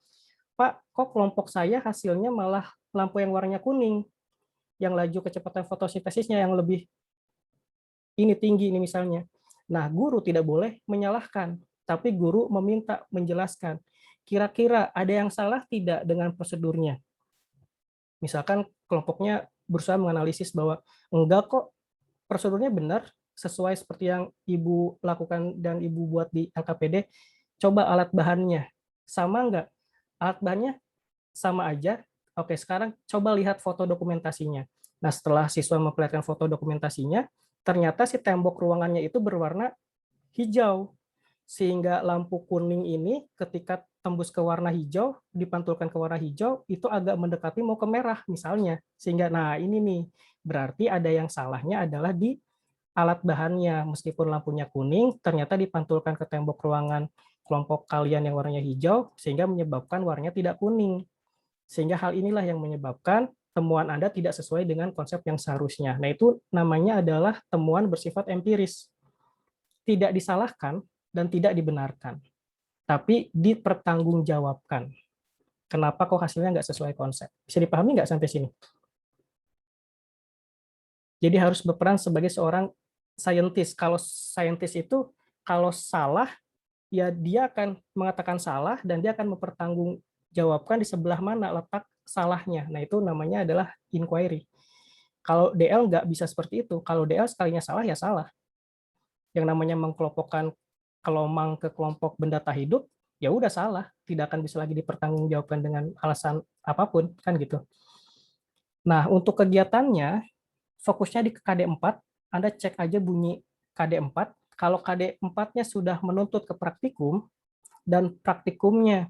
Pak, kok kelompok saya hasilnya malah lampu yang warnanya kuning, yang laju kecepatan fotosintesisnya yang lebih ini tinggi ini misalnya. Nah, guru tidak boleh menyalahkan, tapi guru meminta menjelaskan. Kira-kira ada yang salah tidak dengan prosedurnya? Misalkan kelompoknya berusaha menganalisis bahwa enggak kok, prosedurnya benar, sesuai seperti yang Ibu lakukan dan Ibu buat di LKPD, coba alat bahannya. Sama enggak? Alat bahannya sama aja. Oke, sekarang coba lihat foto dokumentasinya. Nah, setelah siswa memperlihatkan foto dokumentasinya, ternyata si tembok ruangannya itu berwarna hijau. Sehingga lampu kuning ini ketika tembus ke warna hijau, dipantulkan ke warna hijau, itu agak mendekati mau ke merah misalnya. Sehingga, nah ini nih, berarti ada yang salahnya adalah di alat bahannya. Meskipun lampunya kuning, ternyata dipantulkan ke tembok ruangan kelompok kalian yang warnanya hijau, sehingga menyebabkan warnanya tidak kuning. Sehingga hal inilah yang menyebabkan temuan Anda tidak sesuai dengan konsep yang seharusnya. Nah, itu namanya adalah temuan bersifat empiris. Tidak disalahkan dan tidak dibenarkan, tapi dipertanggungjawabkan. Kenapa kok hasilnya nggak sesuai konsep? Bisa dipahami nggak sampai sini? Jadi harus berperan sebagai seorang scientist. Kalau scientist itu, kalau salah, ya dia akan mengatakan salah dan dia akan mempertanggungjawabkan di sebelah mana letak salahnya. Nah, itu namanya adalah inquiry. Kalau DL nggak bisa seperti itu. Kalau DL sekalinya salah, ya salah. Yang namanya mengkelompokkan kelomang ke kelompok benda tak hidup, ya udah salah, tidak akan bisa lagi dipertanggungjawabkan dengan alasan apapun, kan gitu. Nah, untuk kegiatannya, fokusnya di KD4, Anda cek aja bunyi KD4. Kalau KD4-nya sudah menuntut ke praktikum, dan praktikumnya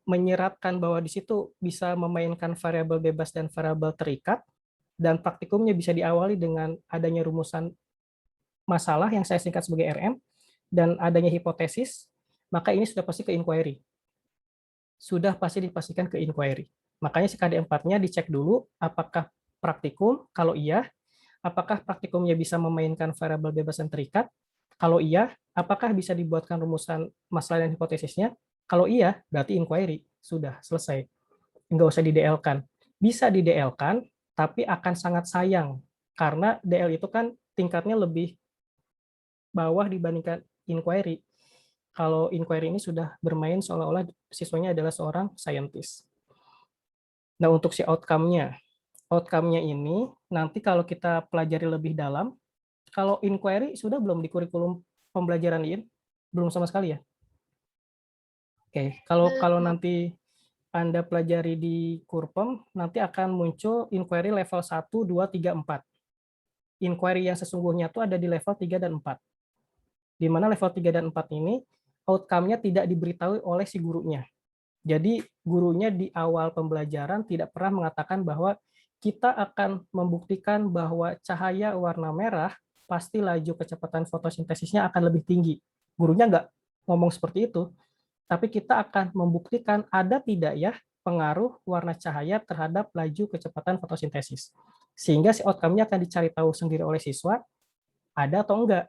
menyeratkan bahwa di situ bisa memainkan variabel bebas dan variabel terikat, dan praktikumnya bisa diawali dengan adanya rumusan masalah yang saya singkat sebagai RM, dan adanya hipotesis, maka ini sudah pasti ke inquiry. Sudah pasti dipastikan ke inquiry. Makanya si KD4-nya dicek dulu apakah praktikum, kalau iya, apakah praktikumnya bisa memainkan variabel bebas dan terikat, kalau iya, apakah bisa dibuatkan rumusan masalah dan hipotesisnya, kalau iya, berarti inquiry, sudah selesai. Nggak usah di-DL-kan. Bisa di-DL-kan, tapi akan sangat sayang, karena DL itu kan tingkatnya lebih bawah dibandingkan inquiry. Kalau inquiry ini sudah bermain seolah-olah siswanya adalah seorang scientist. Nah, untuk si outcome-nya, outcome-nya ini nanti kalau kita pelajari lebih dalam, kalau inquiry sudah belum di kurikulum pembelajaran IN? Belum sama sekali ya? Oke, kalau kalau nanti Anda pelajari di Kurpem, nanti akan muncul inquiry level 1, 2, 3, 4. Inquiry yang sesungguhnya itu ada di level 3 dan 4. Di mana level 3 dan 4 ini outcome-nya tidak diberitahu oleh si gurunya. Jadi gurunya di awal pembelajaran tidak pernah mengatakan bahwa kita akan membuktikan bahwa cahaya warna merah pasti laju kecepatan fotosintesisnya akan lebih tinggi. Gurunya nggak ngomong seperti itu, tapi kita akan membuktikan ada tidak ya pengaruh warna cahaya terhadap laju kecepatan fotosintesis. Sehingga si outcome-nya akan dicari tahu sendiri oleh siswa, ada atau enggak.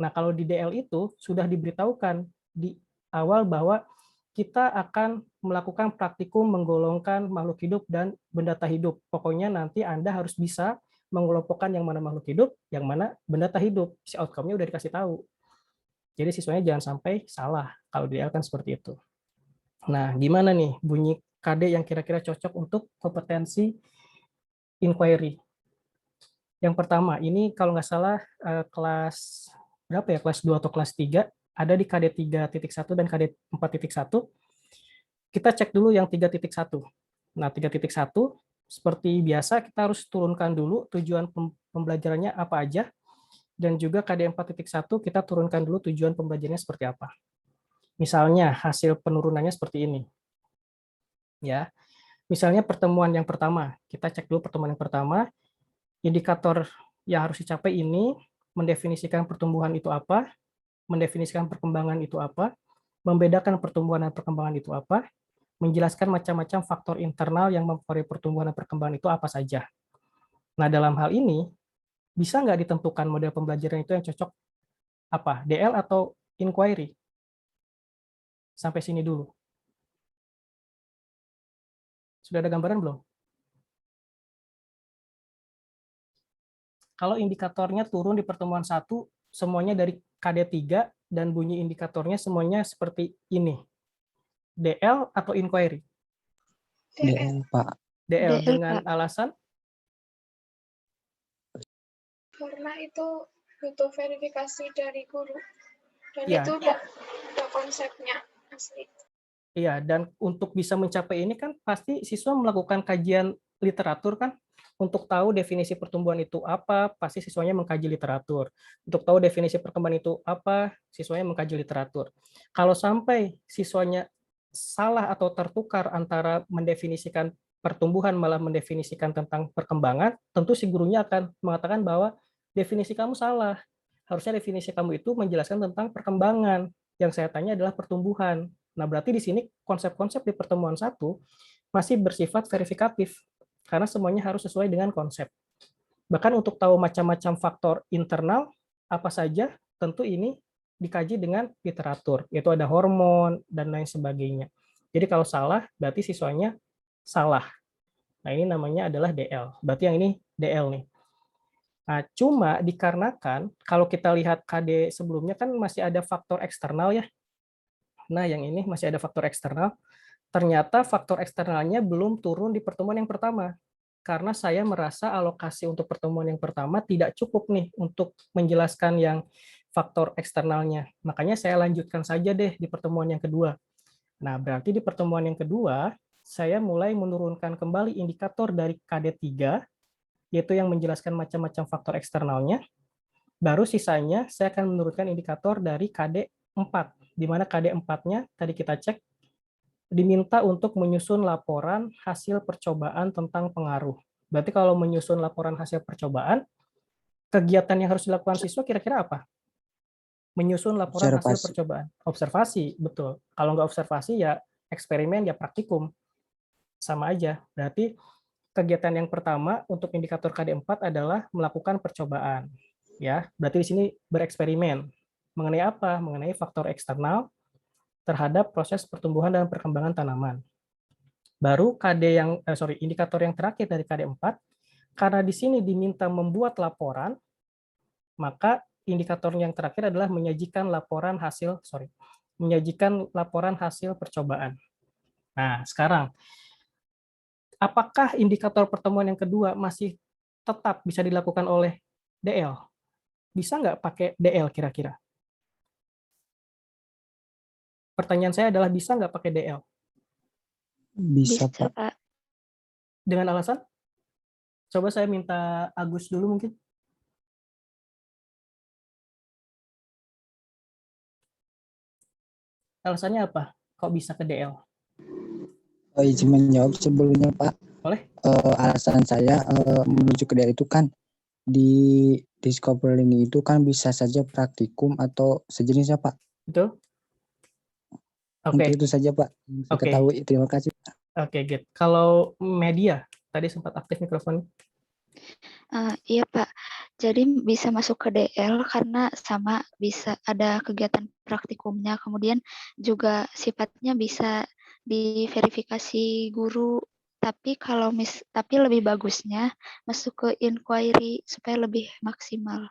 Nah, kalau di DL itu sudah diberitahukan di awal bahwa kita akan melakukan praktikum menggolongkan makhluk hidup dan benda tak hidup. Pokoknya nanti Anda harus bisa mengelompokkan yang mana makhluk hidup, yang mana benda tak hidup. Si outcome-nya udah dikasih tahu. Jadi siswanya jangan sampai salah kalau DL kan seperti itu. Nah, gimana nih bunyi KD yang kira-kira cocok untuk kompetensi inquiry? Yang pertama, ini kalau nggak salah kelas berapa ya, kelas 2 atau kelas 3, ada di KD 3.1 dan KD 4.1. Kita cek dulu yang 3.1. Nah, 3.1, seperti biasa kita harus turunkan dulu tujuan pembelajarannya apa aja, dan juga KD 4.1 kita turunkan dulu tujuan pembelajarannya seperti apa. Misalnya hasil penurunannya seperti ini. Ya, misalnya pertemuan yang pertama, kita cek dulu pertemuan yang pertama, indikator yang harus dicapai ini mendefinisikan pertumbuhan itu apa, mendefinisikan perkembangan itu apa, membedakan pertumbuhan dan perkembangan itu apa, menjelaskan macam-macam faktor internal yang mempengaruhi pertumbuhan dan perkembangan itu apa saja. Nah, dalam hal ini, bisa nggak ditentukan model pembelajaran itu yang cocok apa, DL atau inquiry? Sampai sini dulu. Sudah ada gambaran belum? Kalau indikatornya turun di pertemuan 1, semuanya dari KD3, dan bunyi indikatornya semuanya seperti ini. DL atau inquiry? DL. Pak. DL DL, dengan Pak. alasan? Karena itu butuh verifikasi dari guru. Dan Ya. itu udah konsepnya asli. Iya, dan untuk bisa mencapai ini kan pasti siswa melakukan kajian literatur kan, untuk tahu definisi pertumbuhan itu apa, pasti siswanya mengkaji literatur. Untuk tahu definisi perkembangan itu apa, siswanya mengkaji literatur. Kalau sampai siswanya salah atau tertukar antara mendefinisikan pertumbuhan malah mendefinisikan tentang perkembangan, tentu si gurunya akan mengatakan bahwa definisi kamu salah. Harusnya definisi kamu itu menjelaskan tentang perkembangan. Yang saya tanya adalah pertumbuhan. Nah, berarti di sini konsep-konsep di pertemuan 1 masih bersifat verifikatif, karena semuanya harus sesuai dengan konsep. Bahkan untuk tahu macam-macam faktor internal, apa saja, tentu ini dikaji dengan literatur, yaitu ada hormon, dan lain sebagainya. Jadi kalau salah, berarti siswanya salah. Nah, ini namanya adalah DL. Berarti yang ini DL nih. Nah, cuma dikarenakan, kalau kita lihat KD sebelumnya kan masih ada faktor eksternal ya. Nah, yang ini masih ada faktor eksternal. Ternyata faktor eksternalnya belum turun di pertemuan yang pertama. Karena saya merasa alokasi untuk pertemuan yang pertama tidak cukup nih untuk menjelaskan yang faktor eksternalnya. Makanya saya lanjutkan saja deh di pertemuan yang kedua. Nah, berarti di pertemuan yang kedua, saya mulai menurunkan kembali indikator dari KD3, yaitu yang menjelaskan macam-macam faktor eksternalnya. Baru sisanya saya akan menurunkan indikator dari KD4, di mana KD4-nya tadi kita cek diminta untuk menyusun laporan hasil percobaan tentang pengaruh. Berarti kalau menyusun laporan hasil percobaan, kegiatan yang harus dilakukan siswa kira-kira apa? Menyusun laporan hasil Observasi. percobaan. Observasi, betul. Kalau nggak observasi ya eksperimen, ya praktikum. Sama aja. Berarti kegiatan yang pertama untuk indikator KD4 adalah melakukan percobaan. Ya, berarti di sini bereksperimen. Mengenai apa? Mengenai faktor eksternal terhadap proses pertumbuhan dan perkembangan tanaman. Baru indikator yang terakhir dari KD4, karena di sini diminta membuat laporan, maka indikator yang terakhir adalah menyajikan laporan hasil percobaan. Nah, sekarang apakah indikator pertemuan yang kedua masih tetap bisa dilakukan oleh DL? Bisa nggak pakai DL kira-kira? Pertanyaan saya adalah bisa nggak pakai DL? Bisa, Bisa, Pak. Pak. Dengan alasan? Coba saya minta Agus dulu mungkin. Alasannya apa? Kok bisa ke DL? Oh, izin menjawab sebelumnya, Pak. Boleh? Alasan saya menuju ke DL itu kan di Discovery itu kan bisa saja praktikum atau sejenisnya, Pak. Betul? Untuk Oke, itu saja, Pak. Yang saya Oke. ketahui. Terima kasih. oke, good. Kalau media, tadi sempat aktif mikrofon. Iya, Pak. Jadi bisa masuk ke DL karena sama bisa ada kegiatan praktikumnya, kemudian juga sifatnya bisa diverifikasi guru. Tapi tapi lebih bagusnya masuk ke inquiry supaya lebih maksimal.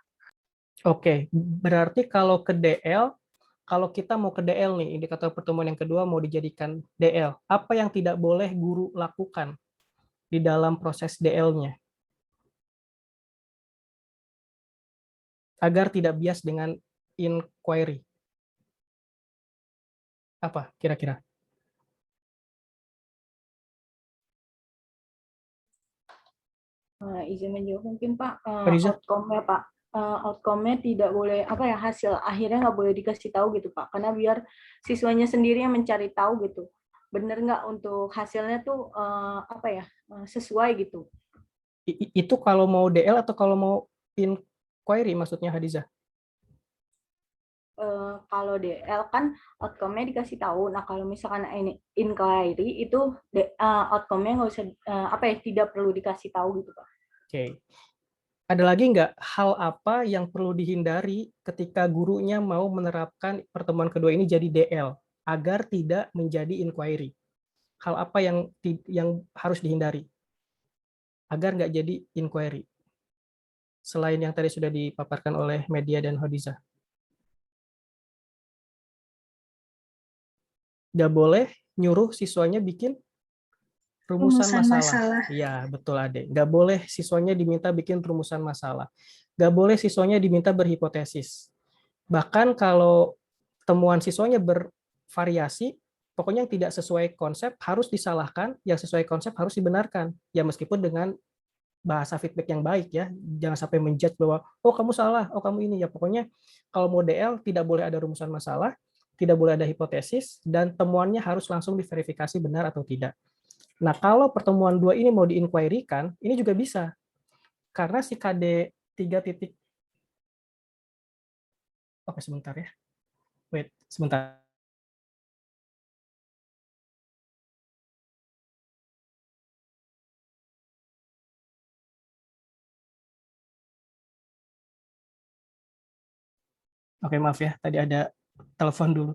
Oke, berarti kalau ke DL, kalau kita mau ke DL nih, indikator pertemuan yang kedua mau dijadikan DL, apa yang tidak boleh guru lakukan di dalam proses DL-nya? Agar tidak bias dengan inquiry. Apa kira-kira? Izin menjawab mungkin Pak, Riza? outcome-nya Pak, outcome-nya tidak boleh apa ya, hasil akhirnya nggak boleh dikasih tahu gitu Pak, karena biar siswanya sendiri yang mencari tahu gitu, bener nggak untuk hasilnya tuh apa ya, sesuai gitu. Itu kalau mau DL atau kalau mau inquiry maksudnya Hadiza? Kalau DL kan outcome-nya dikasih tahu. Nah kalau misalkan ini inquiry itu outcome-nya nggak usah apa ya, tidak perlu dikasih tahu gitu Pak. Oke. Ada lagi nggak hal apa yang perlu dihindari ketika gurunya mau menerapkan pertemuan kedua ini jadi DL agar tidak menjadi inquiry? Hal apa yang harus dihindari agar nggak jadi inquiry? Selain yang tadi sudah dipaparkan oleh media dan Hadiza. Nggak boleh nyuruh siswanya bikin rumusan masalah. Iya, betul Ade. Nggak boleh siswanya diminta bikin rumusan masalah. Nggak boleh siswanya diminta berhipotesis. Bahkan kalau temuan siswanya bervariasi, pokoknya yang tidak sesuai konsep harus disalahkan, yang sesuai konsep harus dibenarkan. Ya meskipun dengan bahasa feedback yang baik ya. Jangan sampai menjudge bahwa, oh kamu salah, oh kamu ini. Ya pokoknya kalau mau DL tidak boleh ada rumusan masalah, tidak boleh ada hipotesis, dan temuannya harus langsung diverifikasi benar atau tidak. Nah, kalau pertemuan dua ini mau diinquiry-kan, ini juga bisa. Karena si KD 3 titik. Oke, sebentar ya. Wait, sebentar. Oke, maaf ya, tadi ada telepon dulu.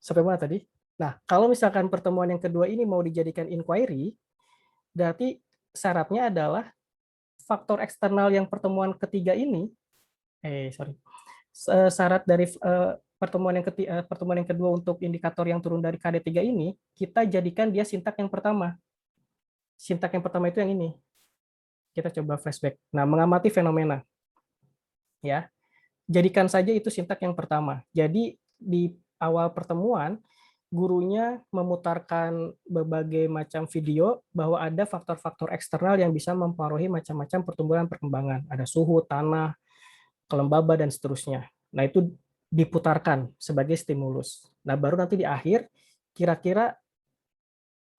Sampai mana tadi? Nah, kalau misalkan pertemuan yang kedua ini mau dijadikan inquiry, berarti syaratnya adalah faktor eksternal yang pertemuan ketiga ini, syarat dari pertemuan yang kedua untuk indikator yang turun dari KD3 ini, kita jadikan dia sintak yang pertama. Sintak yang pertama itu yang ini. Kita coba flashback. Nah, mengamati fenomena. Ya. Jadikan saja itu sintak yang pertama. Jadi di awal pertemuan, gurunya memutarkan berbagai macam video bahwa ada faktor-faktor eksternal yang bisa mempengaruhi macam-macam pertumbuhan perkembangan. Ada suhu, tanah, kelembaban, dan seterusnya. Nah, itu diputarkan sebagai stimulus. Nah, baru nanti di akhir, kira-kira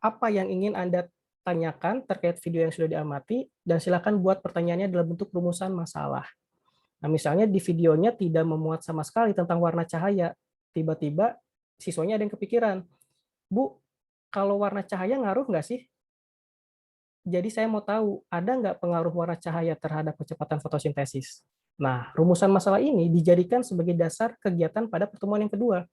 apa yang ingin Anda tanyakan terkait video yang sudah diamati, dan silakan buat pertanyaannya dalam bentuk rumusan masalah. Nah, misalnya di videonya tidak memuat sama sekali tentang warna cahaya. Tiba-tiba siswanya ada yang kepikiran, Bu, kalau warna cahaya ngaruh nggak sih? Jadi saya mau tahu, ada nggak pengaruh warna cahaya terhadap kecepatan fotosintesis? Nah, rumusan masalah ini dijadikan sebagai dasar kegiatan pada pertemuan yang kedua.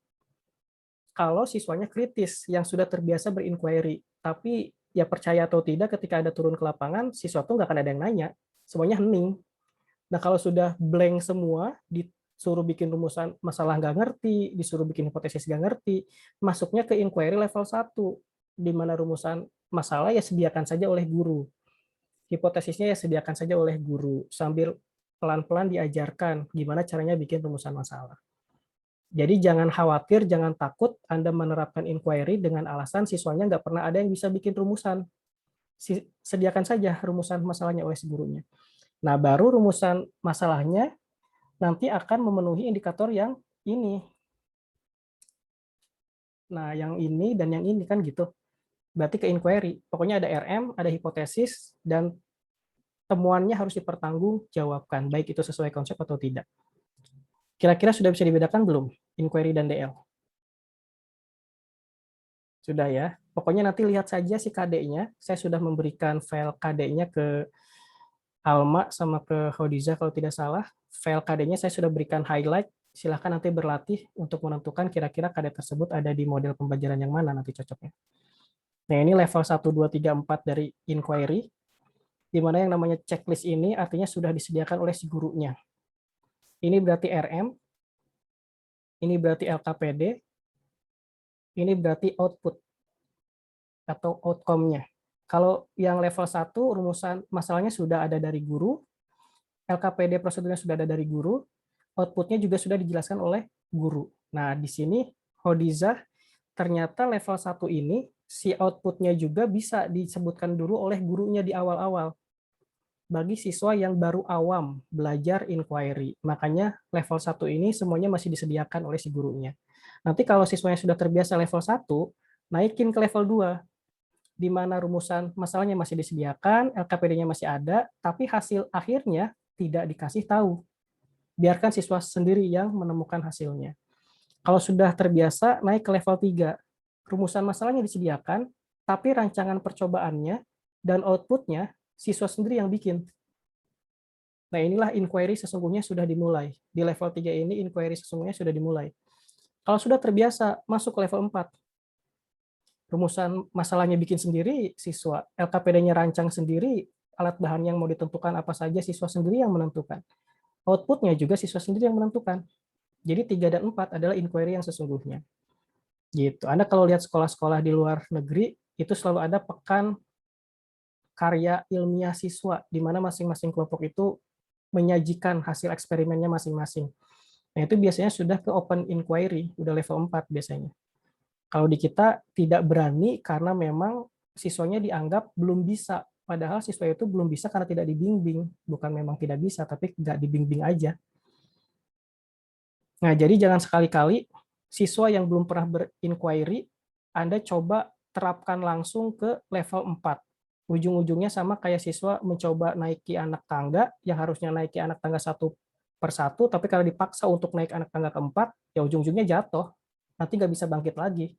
Kalau siswanya kritis, yang sudah terbiasa berinquiry, tapi ya percaya atau tidak ketika ada turun ke lapangan, siswa tuh nggak akan ada yang nanya, semuanya hening. Nah, kalau sudah blank semua, disuruh bikin rumusan masalah nggak ngerti, disuruh bikin hipotesis nggak ngerti, masuknya ke inquiry level 1, di mana rumusan masalah ya sediakan saja oleh guru. Hipotesisnya ya sediakan saja oleh guru, sambil pelan-pelan diajarkan gimana caranya bikin rumusan masalah. Jadi jangan khawatir, jangan takut Anda menerapkan inquiry dengan alasan siswanya nggak pernah ada yang bisa bikin rumusan. Sediakan saja rumusan masalahnya oleh si gurunya. Nah, baru rumusan masalahnya nanti akan memenuhi indikator yang ini. Nah, yang ini dan yang ini kan gitu. Berarti ke inquiry. Pokoknya ada RM, ada hipotesis, dan temuannya harus dipertanggungjawabkan, baik itu sesuai konsep atau tidak. Kira-kira sudah bisa dibedakan belum inquiry dan DL? Sudah ya. Pokoknya nanti lihat saja si KD-nya. Saya sudah memberikan file KD-nya ke Alma sama ke Khadiza kalau tidak salah. File KD-nya saya sudah berikan highlight. Silahkan nanti berlatih untuk menentukan kira-kira KD tersebut ada di model pembelajaran yang mana nanti cocoknya. Nah, ini level 1, 2, 3, 4 dari inquiry, di mana yang namanya checklist ini artinya sudah disediakan oleh si gurunya. Ini berarti RM, ini berarti LKPD, ini berarti output atau outcome-nya. Kalau yang level 1, rumusan masalahnya sudah ada dari guru, LKPD prosedurnya sudah ada dari guru, output-nya juga sudah dijelaskan oleh guru. Nah, di sini Khadiza, ternyata level 1 ini, si output-nya juga bisa disebutkan dulu oleh gurunya di awal-awal. Bagi siswa yang baru awam belajar inquiry. Makanya level 1 ini semuanya masih disediakan oleh si gurunya. Nanti kalau siswa yang sudah terbiasa level 1, naikin ke level 2, di mana rumusan masalahnya masih disediakan, LKPD-nya masih ada, tapi hasil akhirnya tidak dikasih tahu. Biarkan siswa sendiri yang menemukan hasilnya. Kalau sudah terbiasa, naik ke level 3. Rumusan masalahnya disediakan, tapi rancangan percobaannya dan outputnya siswa sendiri yang bikin. Nah, inilah inquiry sesungguhnya sudah dimulai. Di level 3 ini inquiry sesungguhnya sudah dimulai. Kalau sudah terbiasa, masuk ke level 4. Rumusan masalahnya bikin sendiri siswa, LKPD-nya rancang sendiri, alat bahan yang mau ditentukan apa saja siswa sendiri yang menentukan. Outputnya juga siswa sendiri yang menentukan. Jadi 3 dan 4 adalah inquiry yang sesungguhnya. Gitu. Anda kalau lihat sekolah-sekolah di luar negeri, itu selalu ada pekan karya ilmiah siswa, di mana masing-masing kelompok itu menyajikan hasil eksperimennya masing-masing. Nah, itu biasanya sudah ke open inquiry, udah level 4 biasanya. Kalau di kita tidak berani karena memang siswanya dianggap belum bisa, padahal siswa itu belum bisa karena tidak dibimbing, bukan memang tidak bisa, tapi nggak dibimbing aja. Nah, jadi jangan sekali-kali siswa yang belum pernah berinquiry, Anda coba terapkan langsung ke level 4. Ujung-ujungnya sama kayak siswa mencoba naiki anak tangga, yang harusnya naiki anak tangga 1 per 1, tapi kalau dipaksa untuk naik anak tangga keempat, ya ujung-ujungnya jatuh. Nanti nggak bisa bangkit lagi.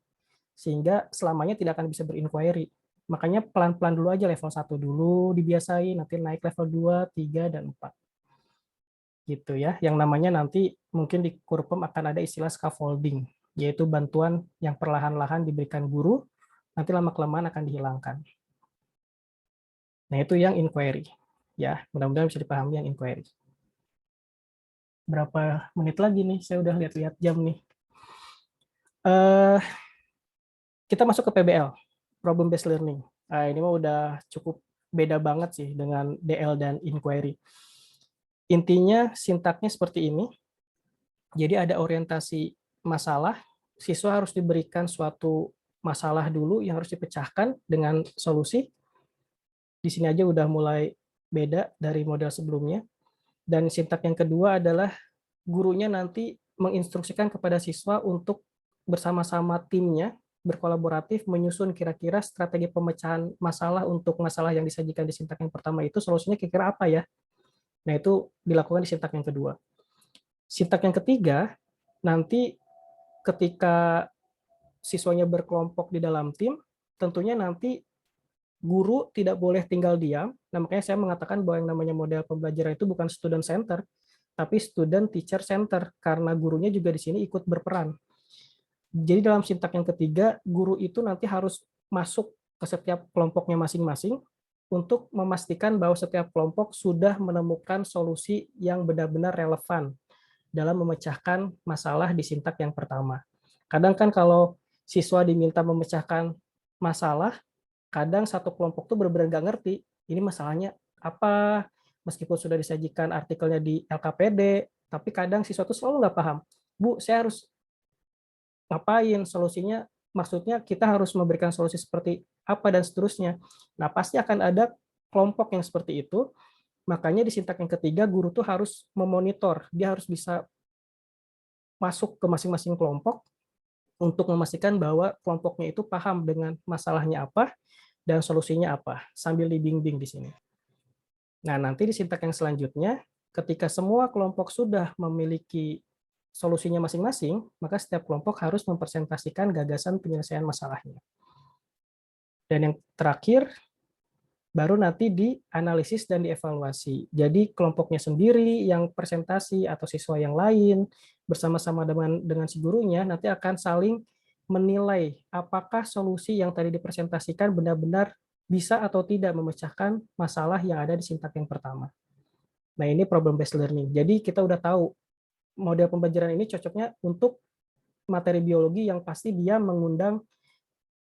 Sehingga selamanya tidak akan bisa berinquiry. Makanya pelan-pelan dulu aja level 1 dulu, dibiasain, nanti naik level 2, 3, dan 4. Gitu ya. Yang namanya nanti mungkin di Kurpem akan ada istilah scaffolding, yaitu bantuan yang perlahan-lahan diberikan guru, nanti lama-kelamaan akan dihilangkan. Nah, itu yang inquiry. Ya, mudah-mudahan bisa dipahami yang inquiry. Berapa menit lagi nih? Saya udah lihat-lihat jam nih. Kita masuk ke PBL, Problem Based Learning. Nah, ini mah udah cukup beda banget sih dengan DL dan inquiry. Intinya sintaknya seperti ini. Jadi ada orientasi masalah, siswa harus diberikan suatu masalah dulu yang harus dipecahkan dengan solusi. Di sini aja udah mulai beda dari model sebelumnya. Dan sintak yang kedua adalah gurunya nanti menginstruksikan kepada siswa untuk bersama-sama timnya berkolaboratif menyusun kira-kira strategi pemecahan masalah untuk masalah yang disajikan di sintak yang pertama itu solusinya kira-kira apa ya. Nah, itu dilakukan di sintak yang kedua. Sintak yang ketiga, nanti ketika siswanya berkelompok di dalam tim, tentunya nanti guru tidak boleh tinggal diam. Nah, makanya saya mengatakan bahwa yang namanya model pembelajaran itu bukan student center, tapi student teacher center, karena gurunya juga di sini ikut berperan. Jadi dalam sintak yang ketiga, guru itu nanti harus masuk ke setiap kelompoknya masing-masing untuk memastikan bahwa setiap kelompok sudah menemukan solusi yang benar-benar relevan dalam memecahkan masalah di sintak yang pertama. Kadang kan kalau siswa diminta memecahkan masalah, kadang satu kelompok tuh benar-benar nggak ngerti ini masalahnya apa, meskipun sudah disajikan artikelnya di LKPD, tapi kadang siswa tuh selalu nggak paham. Bu, saya harus ngapain, solusinya, maksudnya kita harus memberikan solusi seperti apa dan seterusnya. Nah, pasti akan ada kelompok yang seperti itu, makanya di sintak yang ketiga guru tuh harus memonitor, dia harus bisa masuk ke masing-masing kelompok untuk memastikan bahwa kelompoknya itu paham dengan masalahnya apa dan solusinya apa, sambil dibimbing di sini. Nah, nanti di sintak yang selanjutnya, ketika semua kelompok sudah memiliki solusinya masing-masing, maka setiap kelompok harus mempresentasikan gagasan penyelesaian masalahnya. Dan yang terakhir, baru nanti dianalisis dan dievaluasi. Jadi kelompoknya sendiri yang presentasi atau siswa yang lain bersama-sama dengan si gurunya nanti akan saling menilai apakah solusi yang tadi dipresentasikan benar-benar bisa atau tidak memecahkan masalah yang ada di sintak yang pertama. Nah, ini problem based learning. Jadi kita udah tahu model pembelajaran ini cocoknya untuk materi biologi yang pasti dia mengundang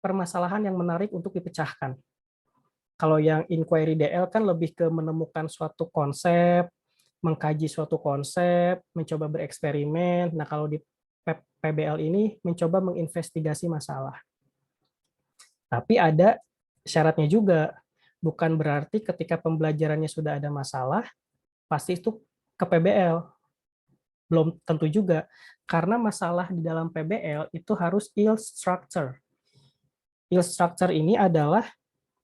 permasalahan yang menarik untuk dipecahkan. Kalau yang inquiry DL kan lebih ke menemukan suatu konsep, mengkaji suatu konsep, mencoba bereksperimen. Nah, kalau di PBL ini mencoba menginvestigasi masalah. Tapi ada syaratnya juga. Bukan berarti ketika pembelajarannya sudah ada masalah, pasti itu ke PBL. Belum tentu juga. Karena masalah di dalam PBL itu harus ill structure. Ill structure ini adalah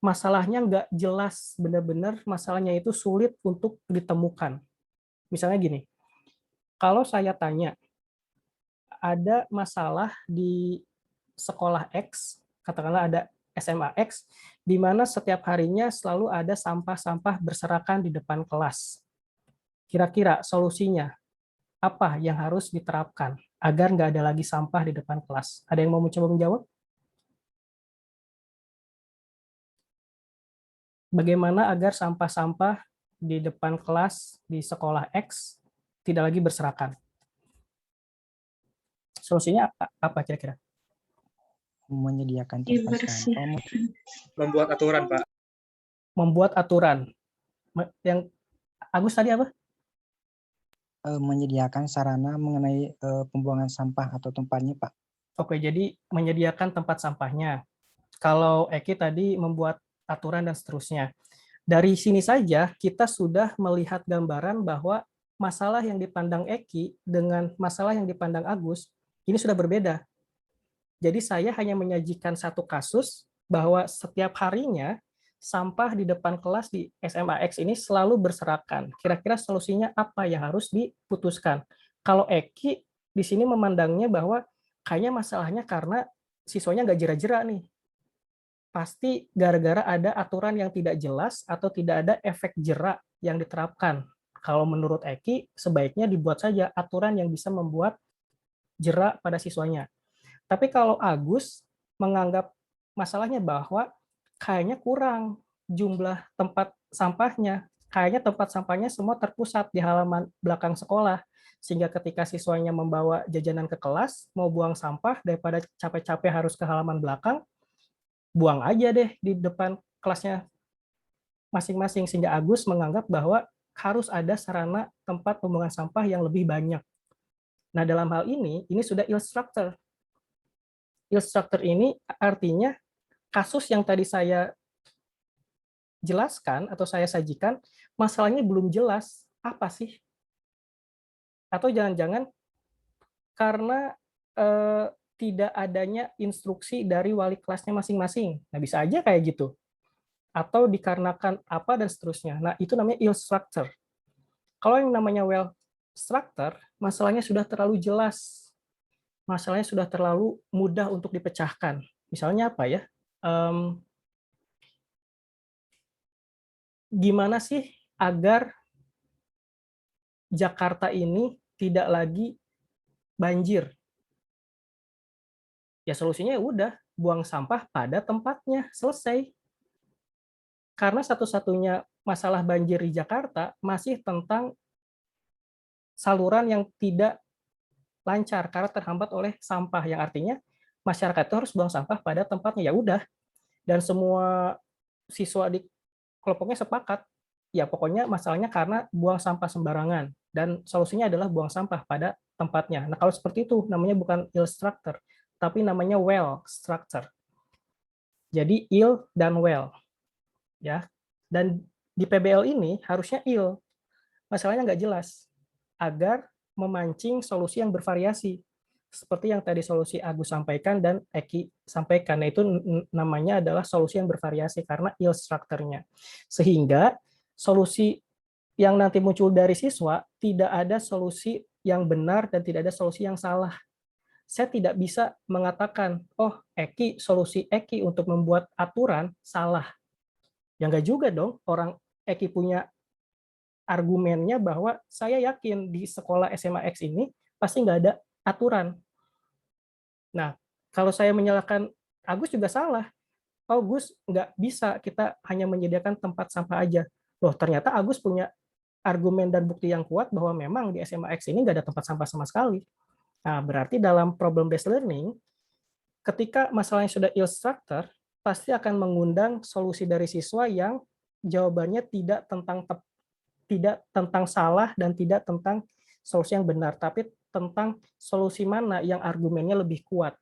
masalahnya nggak jelas, benar-benar masalahnya itu sulit untuk ditemukan. Misalnya gini, kalau saya tanya, ada masalah di sekolah X, katakanlah ada SMA X, di mana setiap harinya selalu ada sampah-sampah berserakan di depan kelas. Kira-kira solusinya apa yang harus diterapkan agar nggak ada lagi sampah di depan kelas? Ada yang mau mencoba menjawab? Bagaimana agar sampah-sampah di depan kelas di sekolah X tidak lagi berserakan? Solusinya apa kira-kira? Menyediakan tempat Bersih. sampah. Membuat aturan, Pak. Membuat aturan. Yang Agus tadi apa? Menyediakan sarana mengenai pembuangan sampah atau tempatnya, Pak. Oke, jadi menyediakan tempat sampahnya. Kalau Eki tadi membuat aturan dan seterusnya. Dari sini saja kita sudah melihat gambaran bahwa masalah yang dipandang Eki dengan masalah yang dipandang Agus ini sudah berbeda. Jadi saya hanya menyajikan satu kasus bahwa setiap harinya sampah di depan kelas di SMA X ini selalu berserakan. Kira-kira solusinya apa yang harus diputuskan? Kalau Eki di sini memandangnya bahwa kayaknya masalahnya karena siswanya nggak jera-jera nih. Pasti gara-gara ada aturan yang tidak jelas atau tidak ada efek jerak yang diterapkan. Kalau menurut Eki, sebaiknya dibuat saja aturan yang bisa membuat jerak pada siswanya. Tapi kalau Agus menganggap masalahnya bahwa kayaknya kurang jumlah tempat sampahnya, kayaknya tempat sampahnya semua terpusat di halaman belakang sekolah, sehingga ketika siswanya membawa jajanan ke kelas, mau buang sampah, daripada capek-capek harus ke halaman belakang, buang aja deh di depan kelasnya masing-masing, sehingga Agus menganggap bahwa harus ada sarana tempat pembuangan sampah yang lebih banyak. Nah, dalam hal ini sudah ill structure. Ill structure ini artinya kasus yang tadi saya jelaskan atau saya sajikan, masalahnya belum jelas apa sih? Atau jangan-jangan karena tidak adanya instruksi dari wali kelasnya masing-masing. Nah, bisa aja kayak gitu. Atau dikarenakan apa dan seterusnya. Nah, itu namanya ill structure. Kalau yang namanya well structure, masalahnya sudah terlalu jelas. Masalahnya sudah terlalu mudah untuk dipecahkan. Misalnya apa ya? Gimana sih agar Jakarta ini tidak lagi banjir? Ya solusinya ya udah, buang sampah pada tempatnya, selesai. Karena satu-satunya masalah banjir di Jakarta masih tentang saluran yang tidak lancar karena terhambat oleh sampah, yang artinya masyarakat itu harus buang sampah pada tempatnya. Ya udah, dan semua siswa di kelompoknya sepakat, ya pokoknya masalahnya karena buang sampah sembarangan, dan solusinya adalah buang sampah pada tempatnya. Nah, kalau seperti itu namanya bukan ill structure, tapi namanya well structure. Jadi ill dan well, ya. Dan di PBL ini harusnya ill, masalahnya nggak jelas, agar memancing solusi yang bervariasi. Seperti yang tadi solusi Agus sampaikan dan Eki sampaikan, nah, itu namanya adalah solusi yang bervariasi karena ill structure-nya. Sehingga solusi yang nanti muncul dari siswa tidak ada solusi yang benar dan tidak ada solusi yang salah. Saya tidak bisa mengatakan, oh solusi Eki untuk membuat aturan salah. Ya nggak juga dong, orang Eki punya argumennya bahwa saya yakin di sekolah SMA X ini pasti nggak ada aturan. Nah, kalau saya menyalahkan Agus juga salah. Oh, Gus, nggak bisa, kita hanya menyediakan tempat sampah aja. Loh, ternyata Agus punya argumen dan bukti yang kuat bahwa memang di SMA X ini nggak ada tempat sampah sama sekali. Nah, berarti dalam problem-based learning, ketika masalahnya sudah ill structure, pasti akan mengundang solusi dari siswa yang jawabannya tidak tentang salah dan tidak tentang solusi yang benar, tapi tentang solusi mana yang argumennya lebih kuat.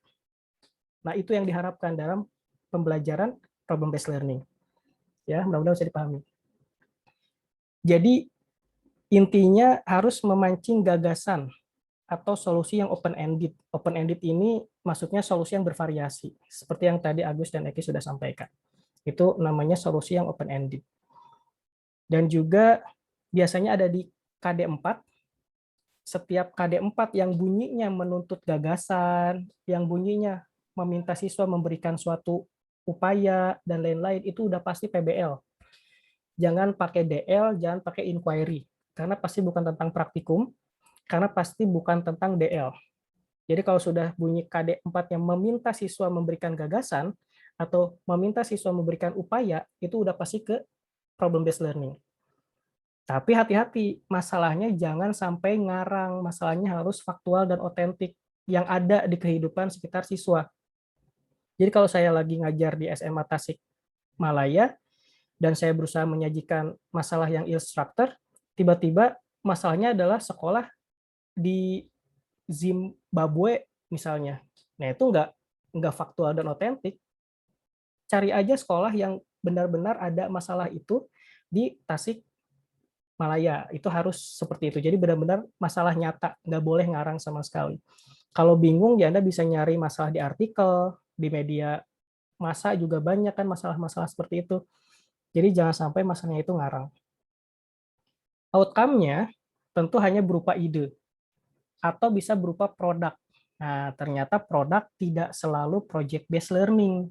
Nah, itu yang diharapkan dalam pembelajaran problem-based learning. Ya, mudah-mudahan bisa dipahami. Jadi, intinya harus memancing gagasan atau solusi yang open-ended. Open-ended ini maksudnya solusi yang bervariasi, seperti yang tadi Agus dan Eki sudah sampaikan. Itu namanya solusi yang open-ended. Dan juga biasanya ada di KD4, setiap KD4 yang bunyinya menuntut gagasan, yang bunyinya meminta siswa memberikan suatu upaya, dan lain-lain, itu udah pasti PBL. Jangan pakai DL, jangan pakai inquiry, karena pasti bukan tentang praktikum, karena pasti bukan tentang DL. Jadi kalau sudah bunyi KD4 yang meminta siswa memberikan gagasan, atau meminta siswa memberikan upaya, itu udah pasti ke problem-based learning. Tapi hati-hati, masalahnya jangan sampai ngarang, masalahnya harus faktual dan otentik yang ada di kehidupan sekitar siswa. Jadi kalau saya lagi ngajar di SMA Tasikmalaya dan saya berusaha menyajikan masalah yang ill structure, tiba-tiba masalahnya adalah sekolah di Zimbabwe misalnya. Nah, itu nggak faktual dan otentik. Cari aja sekolah yang benar-benar ada masalah itu di Tasikmalaya, itu harus seperti itu. Jadi benar-benar masalah nyata, nggak boleh ngarang sama sekali. Kalau bingung, ya Anda bisa nyari masalah di artikel, di media massa juga banyak kan masalah-masalah seperti itu. Jadi jangan sampai masalahnya itu ngarang. Outcome-nya tentu hanya berupa ide, atau bisa berupa produk. Nah, ternyata produk tidak selalu project-based learning.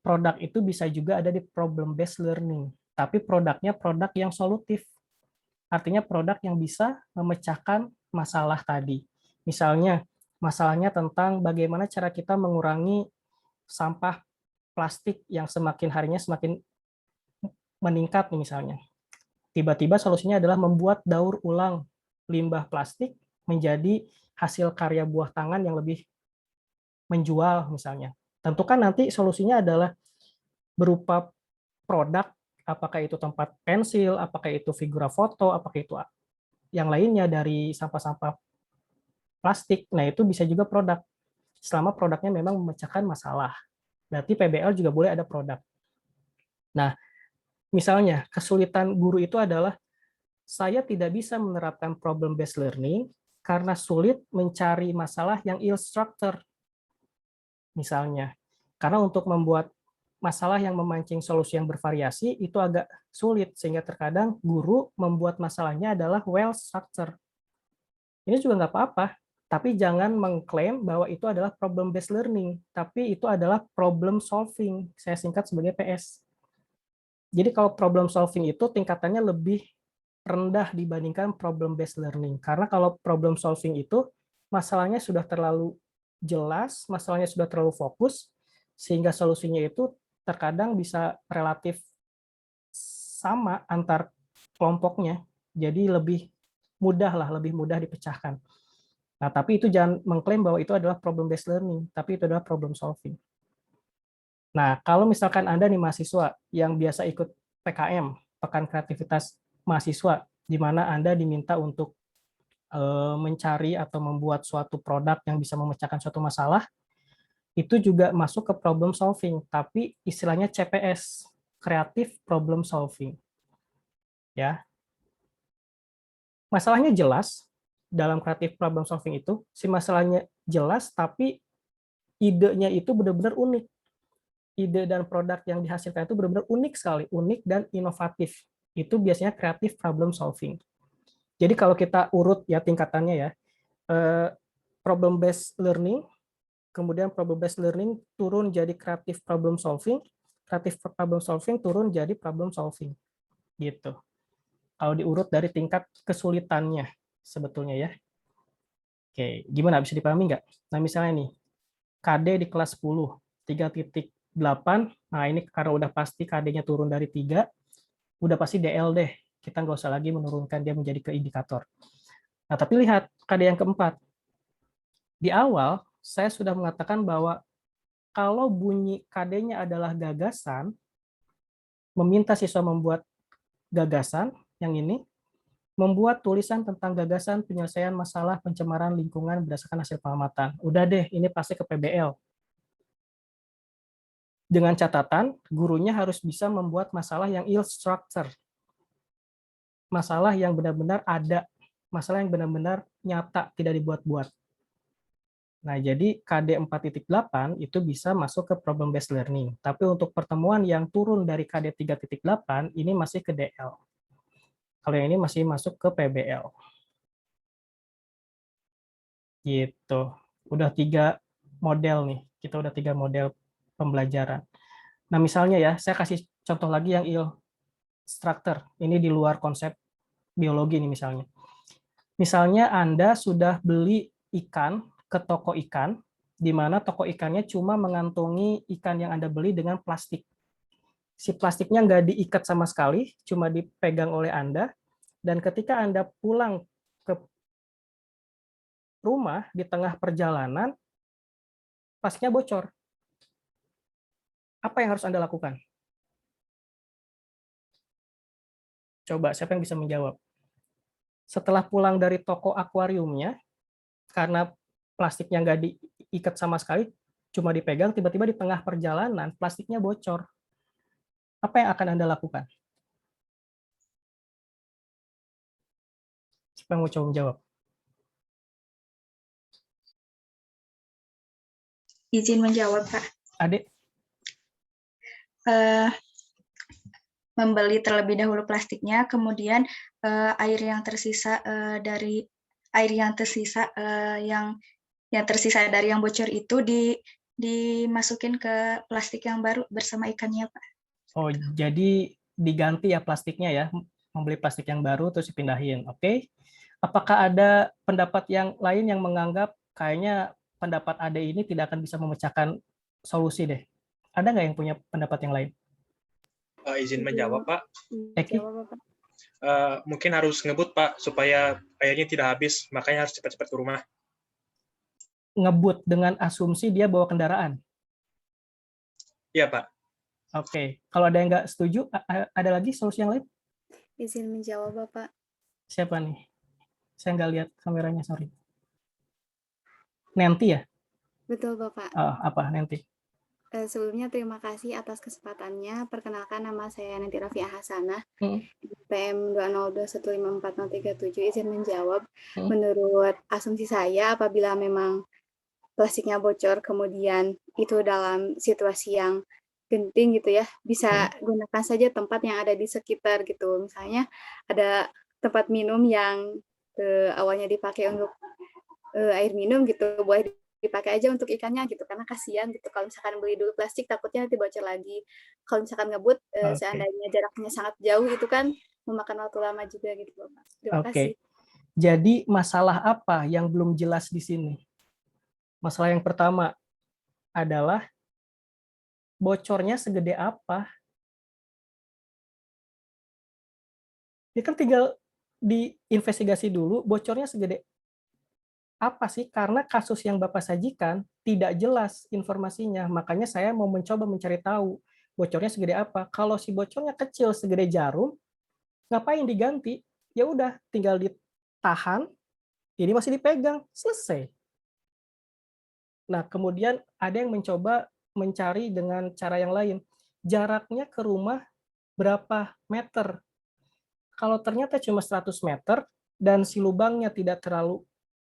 Produk itu bisa juga ada di problem-based learning, tapi produknya produk yang solutif. Artinya produk yang bisa memecahkan masalah tadi. Misalnya, masalahnya tentang bagaimana cara kita mengurangi sampah plastik yang semakin harinya semakin meningkat nih misalnya. Tiba-tiba solusinya adalah membuat daur ulang limbah plastik menjadi hasil karya buah tangan yang lebih menjual misalnya. Tentu kan nanti solusinya adalah berupa produk, apakah itu tempat pensil, apakah itu figura foto, apakah itu yang lainnya dari sampah-sampah plastik. Nah, itu bisa juga produk. Selama produknya memang memecahkan masalah. Berarti PBL juga boleh ada produk. Nah, misalnya kesulitan guru itu adalah saya tidak bisa menerapkan problem-based learning karena sulit mencari masalah yang ill structure. Misalnya, karena untuk membuat masalah yang memancing solusi yang bervariasi itu agak sulit, sehingga terkadang guru membuat masalahnya adalah well structure. Ini juga nggak apa-apa, tapi jangan mengklaim bahwa itu adalah problem-based learning, tapi itu adalah problem solving, saya singkat sebagai PS. Jadi kalau problem solving itu tingkatannya lebih rendah dibandingkan problem-based learning, karena kalau problem solving itu masalahnya sudah terlalu jelas, masalahnya sudah terlalu fokus, sehingga solusinya itu terkadang bisa relatif sama antar kelompoknya, jadi lebih mudah dipecahkan. Nah, tapi itu jangan mengklaim bahwa itu adalah problem-based learning, tapi itu adalah problem solving. Nah, kalau misalkan Anda nih mahasiswa yang biasa ikut PKM, Pekan Kreativitas Mahasiswa, di mana Anda diminta untuk mencari atau membuat suatu produk yang bisa memecahkan suatu masalah, itu juga masuk ke problem solving, tapi istilahnya CPS, Creative Problem Solving. Ya. Masalahnya jelas dalam creative problem solving itu, si masalahnya jelas tapi idenya itu benar-benar unik. Ide dan produk yang dihasilkan itu benar-benar unik sekali, unik dan inovatif. Itu biasanya creative problem solving. Jadi kalau kita urut ya tingkatannya ya, problem based learning, kemudian problem based learning turun jadi creative problem solving turun jadi problem solving. Gitu. Kalau diurut dari tingkat kesulitannya sebetulnya ya. Oke, gimana bisa dipahami nggak? Nah, misalnya nih, KD di kelas 10, 3.8, nah ini karena udah pasti KD-nya turun dari 3, udah pasti DL deh. Kita nggak usah lagi menurunkan dia menjadi ke indikator. Nah, tapi lihat KD yang keempat. Di awal, saya sudah mengatakan bahwa kalau bunyi KD-nya adalah gagasan, meminta siswa membuat gagasan, yang ini, membuat tulisan tentang gagasan penyelesaian masalah pencemaran lingkungan berdasarkan hasil pengamatan. Udah deh, ini pasti ke PBL. Dengan catatan, gurunya harus bisa membuat masalah yang ill-structured. Masalah yang benar-benar ada. Masalah yang benar-benar nyata, tidak dibuat-buat. Nah, jadi KD 4.8 itu bisa masuk ke problem-based learning. Tapi untuk pertemuan yang turun dari KD 3.8, ini masih ke DL. Kalau yang ini masih masuk ke PBL. Gitu. Udah 3 model nih. Kita udah 3 model pembelajaran. Nah, misalnya ya, saya kasih contoh lagi yang ill-structured. Ini di luar konsep biologi nih misalnya. Misalnya Anda sudah beli ikan ke toko ikan, di mana toko ikannya cuma mengantongi ikan yang Anda beli dengan plastik. Si plastiknya nggak diikat sama sekali, cuma dipegang oleh Anda, dan ketika Anda pulang ke rumah di tengah perjalanan, plastiknya bocor. Apa yang harus Anda lakukan? Coba, siapa yang bisa menjawab? Setelah pulang dari toko akuariumnya, karena plastiknya nggak diikat sama sekali, cuma dipegang, tiba-tiba di tengah perjalanan, plastiknya bocor. Apa yang akan Anda lakukan? Siapa yang mau coba menjawab? Izin menjawab, Pak. Adik? Membeli terlebih dahulu plastiknya, kemudian air yang tersisa yang tersisa dari yang bocor itu dimasukin ke plastik yang baru bersama ikannya, Pak. Oh, jadi diganti ya plastiknya ya, membeli plastik yang baru terus dipindahin. Oke. Apakah ada pendapat yang lain yang menganggap kayaknya pendapat Ade ini tidak akan bisa memecahkan solusi deh? Ada nggak yang punya pendapat yang lain? Izin menjawab, Pak. Eki? Mungkin harus ngebut, Pak, supaya airnya tidak habis, makanya harus cepat-cepat ke rumah. Ngebut dengan asumsi dia bawa kendaraan? Iya, Pak. Oke. Kalau ada yang nggak setuju, ada lagi solusi yang lain? Izin menjawab, Bapak. Siapa nih? Saya nggak lihat kameranya, sorry. Nanti ya? Betul, Bapak. Oh, apa Nanti? Sebelumnya terima kasih atas kesempatannya. Perkenalkan, nama saya Nanti Rafiah Hasanah, PM 202154037. Izin menjawab. Menurut asumsi saya, apabila memang plastiknya bocor, kemudian itu dalam situasi yang genting gitu ya, bisa gunakan saja tempat yang ada di sekitar gitu. Misalnya ada tempat minum yang awalnya dipakai untuk air minum gitu, boleh dipakai aja untuk ikannya gitu, karena kasihan gitu kalau misalkan beli dulu plastik takutnya nanti bocor lagi. Kalau misalkan ngebut seandainya jaraknya sangat jauh itu kan memakan waktu lama juga gitu, Bapak. Terima kasih. Jadi masalah apa yang belum jelas di sini? Masalah yang pertama adalah bocornya segede apa? Dia kan tinggal diinvestigasi dulu, bocornya segede Apa sih? Karena kasus yang Bapak sajikan tidak jelas informasinya, makanya saya mau mencoba mencari tahu bocornya segede apa. Kalau si bocornya kecil segede jarum, ngapain diganti? Ya udah, tinggal ditahan, ini masih dipegang, selesai. Nah, kemudian ada yang mencoba mencari dengan cara yang lain. Jaraknya ke rumah berapa meter? Kalau ternyata cuma 100 meter dan si lubangnya tidak terlalu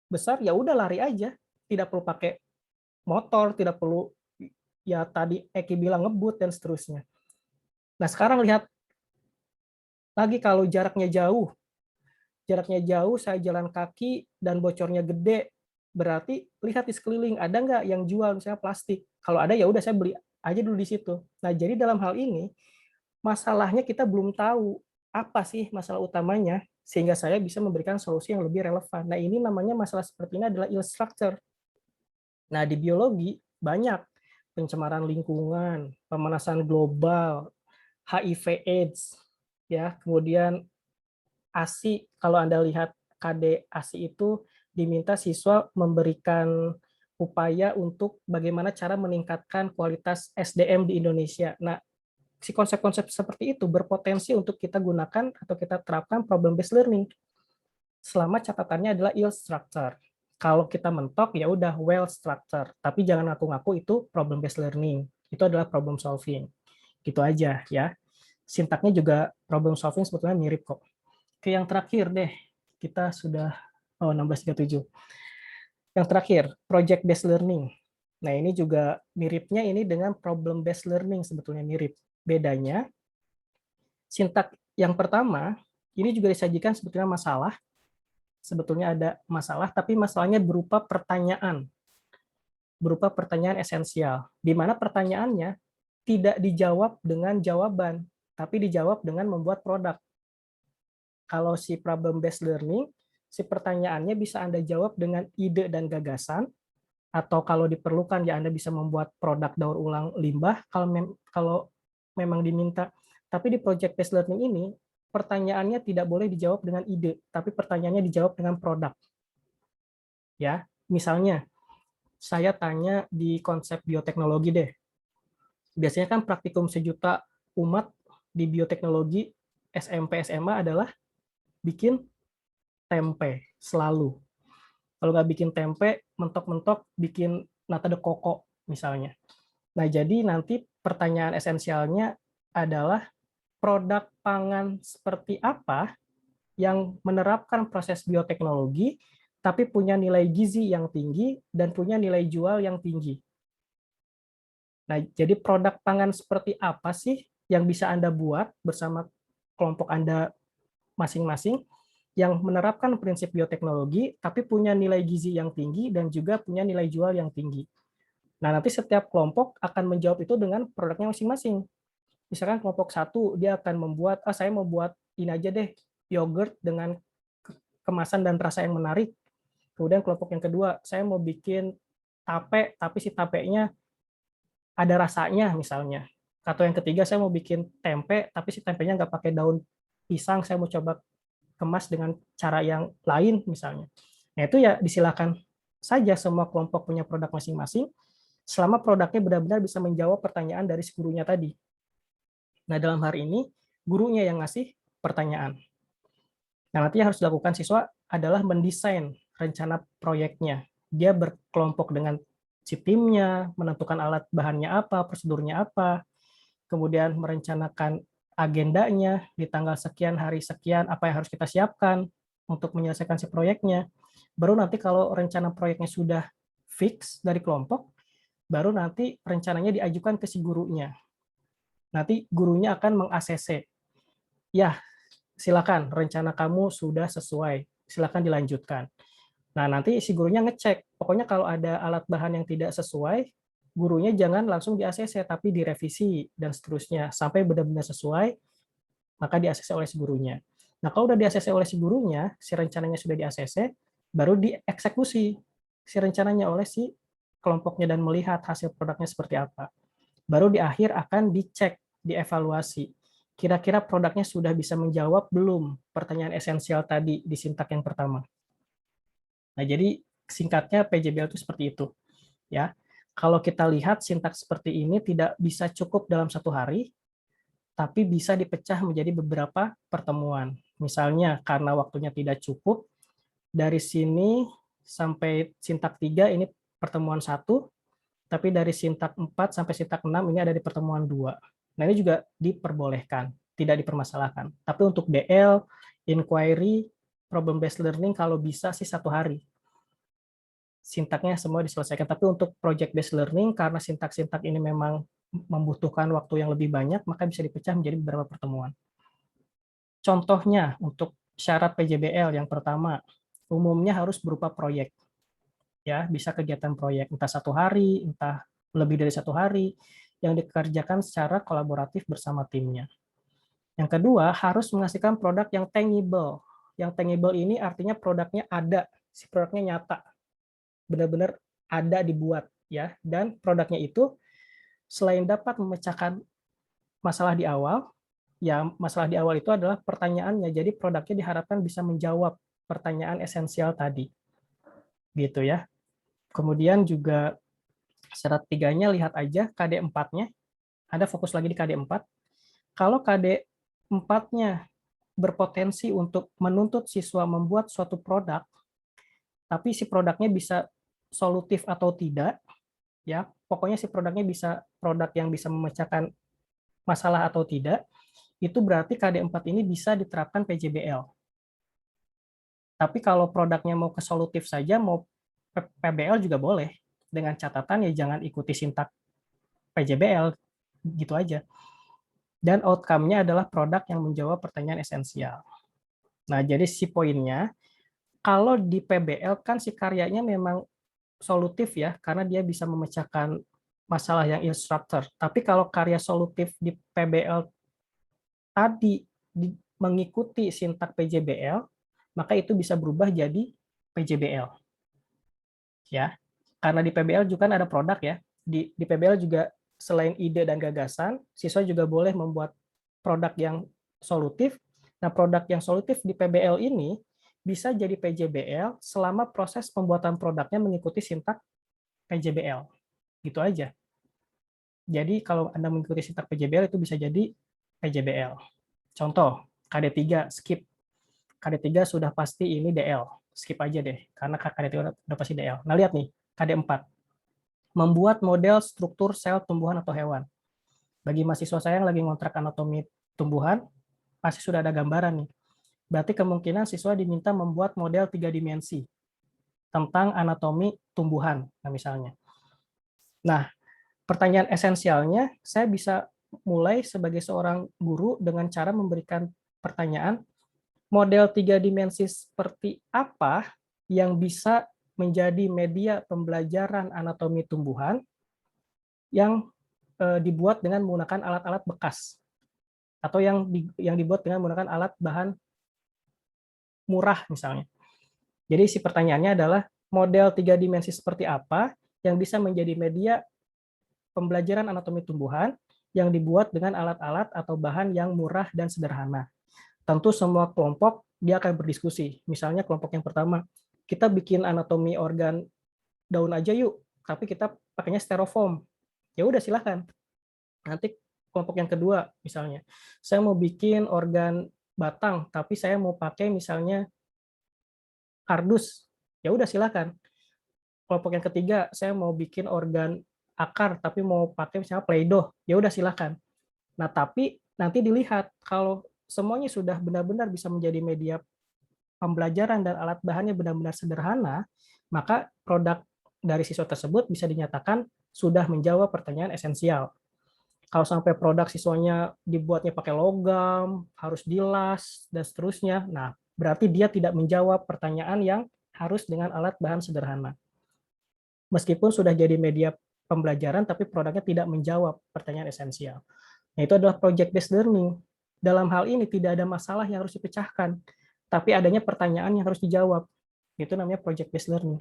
besar, ya udah lari aja. Tidak perlu pakai motor, tidak perlu ya tadi Eki bilang ngebut dan seterusnya. Nah, sekarang lihat lagi kalau jaraknya jauh. Jaraknya jauh, saya jalan kaki dan bocornya gede, berarti lihat di sekeliling ada nggak yang jual misalnya plastik. Kalau ada ya udah saya beli aja dulu di situ. Nah, jadi dalam hal ini masalahnya kita belum tahu apa sih masalah utamanya sehingga saya bisa memberikan solusi yang lebih relevan. Nah, ini namanya masalah seperti ini adalah ill structure. Nah, di biologi banyak pencemaran lingkungan, pemanasan global, HIV/AIDS, ya, kemudian ASI. Kalau Anda lihat KD ASI itu diminta siswa memberikan upaya untuk bagaimana cara meningkatkan kualitas SDM di Indonesia. Nah, si konsep-konsep seperti itu berpotensi untuk kita gunakan atau kita terapkan problem based learning. Selama catatannya adalah ill structure. Kalau kita mentok ya udah well structure, tapi jangan ngaku-ngaku itu problem based learning. Itu adalah problem solving. Gitu aja ya. Sintaknya juga problem solving sebetulnya mirip kok. Oke, yang terakhir deh. Kita sudah 16:37. Yang terakhir, project based learning. Nah, ini juga miripnya ini dengan problem based learning sebetulnya mirip. Bedanya sintak yang pertama ini juga disajikan sebetulnya masalah. Sebetulnya ada masalah, tapi masalahnya berupa pertanyaan esensial, di mana pertanyaannya tidak dijawab dengan jawaban, tapi dijawab dengan membuat produk. Kalau si problem based learning, si pertanyaannya bisa Anda jawab dengan ide dan gagasan, atau kalau diperlukan ya Anda bisa membuat produk daur ulang limbah kalau memang diminta. Tapi di project based learning ini, pertanyaannya tidak boleh dijawab dengan ide, tapi pertanyaannya dijawab dengan produk. Ya, misalnya saya tanya di konsep bioteknologi deh. Biasanya kan praktikum sejuta umat di bioteknologi SMP SMA adalah bikin tempe selalu. Kalau nggak bikin tempe, mentok-mentok bikin nata de coco misalnya. Nah, jadi nanti pertanyaan esensialnya adalah produk pangan seperti apa yang menerapkan proses bioteknologi tapi punya nilai gizi yang tinggi dan punya nilai jual yang tinggi. Nah, jadi produk pangan seperti apa sih yang bisa Anda buat bersama kelompok Anda masing-masing yang menerapkan prinsip bioteknologi tapi punya nilai gizi yang tinggi dan juga punya nilai jual yang tinggi. Nah, nanti setiap kelompok akan menjawab itu dengan produknya masing-masing. Misalkan kelompok satu, dia akan membuat, saya mau buat ini aja deh, yogurt dengan kemasan dan rasa yang menarik. Kemudian kelompok yang kedua, saya mau bikin tape, tapi si tapenya ada rasanya misalnya. Atau yang ketiga, saya mau bikin tempe, tapi si tempenya nggak pakai daun pisang, saya mau coba kemas dengan cara yang lain misalnya. Nah, itu ya disilakan saja semua kelompok punya produk masing-masing, selama produknya benar-benar bisa menjawab pertanyaan dari si gurunya tadi. Nah, dalam hari ini, gurunya yang ngasih pertanyaan. Nah, nanti yang harus dilakukan siswa adalah mendesain rencana proyeknya. Dia berkelompok dengan si timnya, menentukan alat bahannya apa, prosedurnya apa, kemudian merencanakan agendanya di tanggal sekian, hari sekian, apa yang harus kita siapkan untuk menyelesaikan si proyeknya. Baru nanti kalau rencana proyeknya sudah fix dari kelompok, baru nanti rencananya diajukan ke si gurunya. Nanti gurunya akan meng-ACC. Ya, silakan, rencana kamu sudah sesuai, silakan dilanjutkan. Nah, nanti si gurunya ngecek. Pokoknya kalau ada alat bahan yang tidak sesuai, gurunya jangan langsung di-ACC, tapi direvisi, dan seterusnya. Sampai benar-benar sesuai, maka di-ACC oleh si gurunya. Nah, kalau udah di-ACC oleh si gurunya, si rencananya sudah di-ACC, baru dieksekusi si rencananya oleh si kelompoknya dan melihat hasil produknya seperti apa. Baru di akhir akan dicek, dievaluasi. Kira-kira produknya sudah bisa menjawab belum pertanyaan esensial tadi di sintak yang pertama. Nah, jadi singkatnya PJBL itu seperti itu. Ya, kalau kita lihat sintaks seperti ini tidak bisa cukup dalam satu hari, tapi bisa dipecah menjadi beberapa pertemuan. Misalnya karena waktunya tidak cukup, dari sini sampai sintak 3 ini pertemuan 1, tapi dari sintak 4 sampai sintak 6 ini ada di pertemuan 2. Nah, ini juga diperbolehkan, tidak dipermasalahkan. Tapi untuk DL, inquiry, problem based learning kalau bisa sih 1 hari. Sintaknya semua diselesaikan. Tapi untuk project based learning, karena sintak-sintak ini memang membutuhkan waktu yang lebih banyak, maka bisa dipecah menjadi beberapa pertemuan. Contohnya untuk syarat PJBL yang pertama, umumnya harus berupa proyek. Ya, bisa kegiatan proyek, entah 1 hari, entah lebih dari 1 hari, yang dikerjakan secara kolaboratif bersama timnya. Yang kedua, harus menghasilkan produk yang tangible. Yang tangible ini artinya produknya ada, si produknya nyata, benar-benar ada dibuat, ya. Dan produknya itu selain dapat memecahkan masalah di awal, ya masalah di awal itu adalah pertanyaannya. Jadi produknya diharapkan bisa menjawab pertanyaan esensial tadi. Gitu ya. Kemudian juga syarat 3-nya lihat aja KD4-nya. Ada fokus lagi di KD4. Kalau KD4-nya berpotensi untuk menuntut siswa membuat suatu produk, tapi si produknya bisa solutif atau tidak, ya pokoknya si produknya bisa produk yang bisa memecahkan masalah atau tidak, itu berarti KD4 ini bisa diterapkan PJBL. Tapi kalau produknya mau ke solutif saja, mau PBL juga boleh, dengan catatan ya jangan ikuti sintak PJBL, gitu aja. Dan outcome-nya adalah produk yang menjawab pertanyaan esensial. Nah, jadi si poinnya, kalau di PBL kan si karyanya memang solutif ya, karena dia bisa memecahkan masalah yang instructor. Tapi kalau karya solutif di PBL tadi mengikuti sintak PJBL, maka itu bisa berubah jadi PJBL. Ya, karena di PBL juga kan ada produk ya. Di PBL juga selain ide dan gagasan, siswa juga boleh membuat produk yang solutif. Nah, produk yang solutif di PBL ini bisa jadi PJBL selama proses pembuatan produknya mengikuti sintak PJBL. Gitu aja. Jadi kalau Anda mengikuti sintak PJBL itu bisa jadi PJBL. Contoh, KD3 skip. KD3 sudah pasti ini DL. Skip aja deh, karena KD3 udah pasti DL. Nah, lihat nih, KD4. Membuat model struktur sel tumbuhan atau hewan. Bagi mahasiswa saya yang lagi ngontrak anatomi tumbuhan, pasti sudah ada gambaran nih. Berarti kemungkinan siswa diminta membuat model 3 dimensi tentang anatomi tumbuhan, nah misalnya. Nah, pertanyaan esensialnya, saya bisa mulai sebagai seorang guru dengan cara memberikan pertanyaan, model 3 dimensi seperti apa yang bisa menjadi media pembelajaran anatomi tumbuhan yang dibuat dengan menggunakan alat-alat bekas atau yang dibuat dengan menggunakan alat bahan murah misalnya. Jadi si pertanyaannya adalah model 3 dimensi seperti apa yang bisa menjadi media pembelajaran anatomi tumbuhan yang dibuat dengan alat-alat atau bahan yang murah dan sederhana. Tentu semua kelompok dia akan berdiskusi. Misalnya kelompok yang pertama, kita bikin anatomi organ daun aja yuk, tapi kita pakainya styrofoam. Ya udah silahkan. Nanti kelompok yang kedua misalnya, saya mau bikin organ batang, tapi saya mau pakai misalnya kardus. Ya udah silahkan. Kelompok yang ketiga, saya mau bikin organ akar, tapi mau pakai misalnya Play-Doh. Ya udah silahkan. Nah, tapi nanti dilihat kalau semuanya sudah benar-benar bisa menjadi media pembelajaran dan alat bahannya benar-benar sederhana, maka produk dari siswa tersebut bisa dinyatakan sudah menjawab pertanyaan esensial. Kalau sampai produk siswanya dibuatnya pakai logam, harus dilas, dan seterusnya, nah berarti dia tidak menjawab pertanyaan yang harus dengan alat bahan sederhana. Meskipun sudah jadi media pembelajaran, tapi produknya tidak menjawab pertanyaan esensial. Nah, itu adalah project-based learning. Dalam hal ini tidak ada masalah yang harus dipecahkan, tapi adanya pertanyaan yang harus dijawab. Itu namanya project-based learning.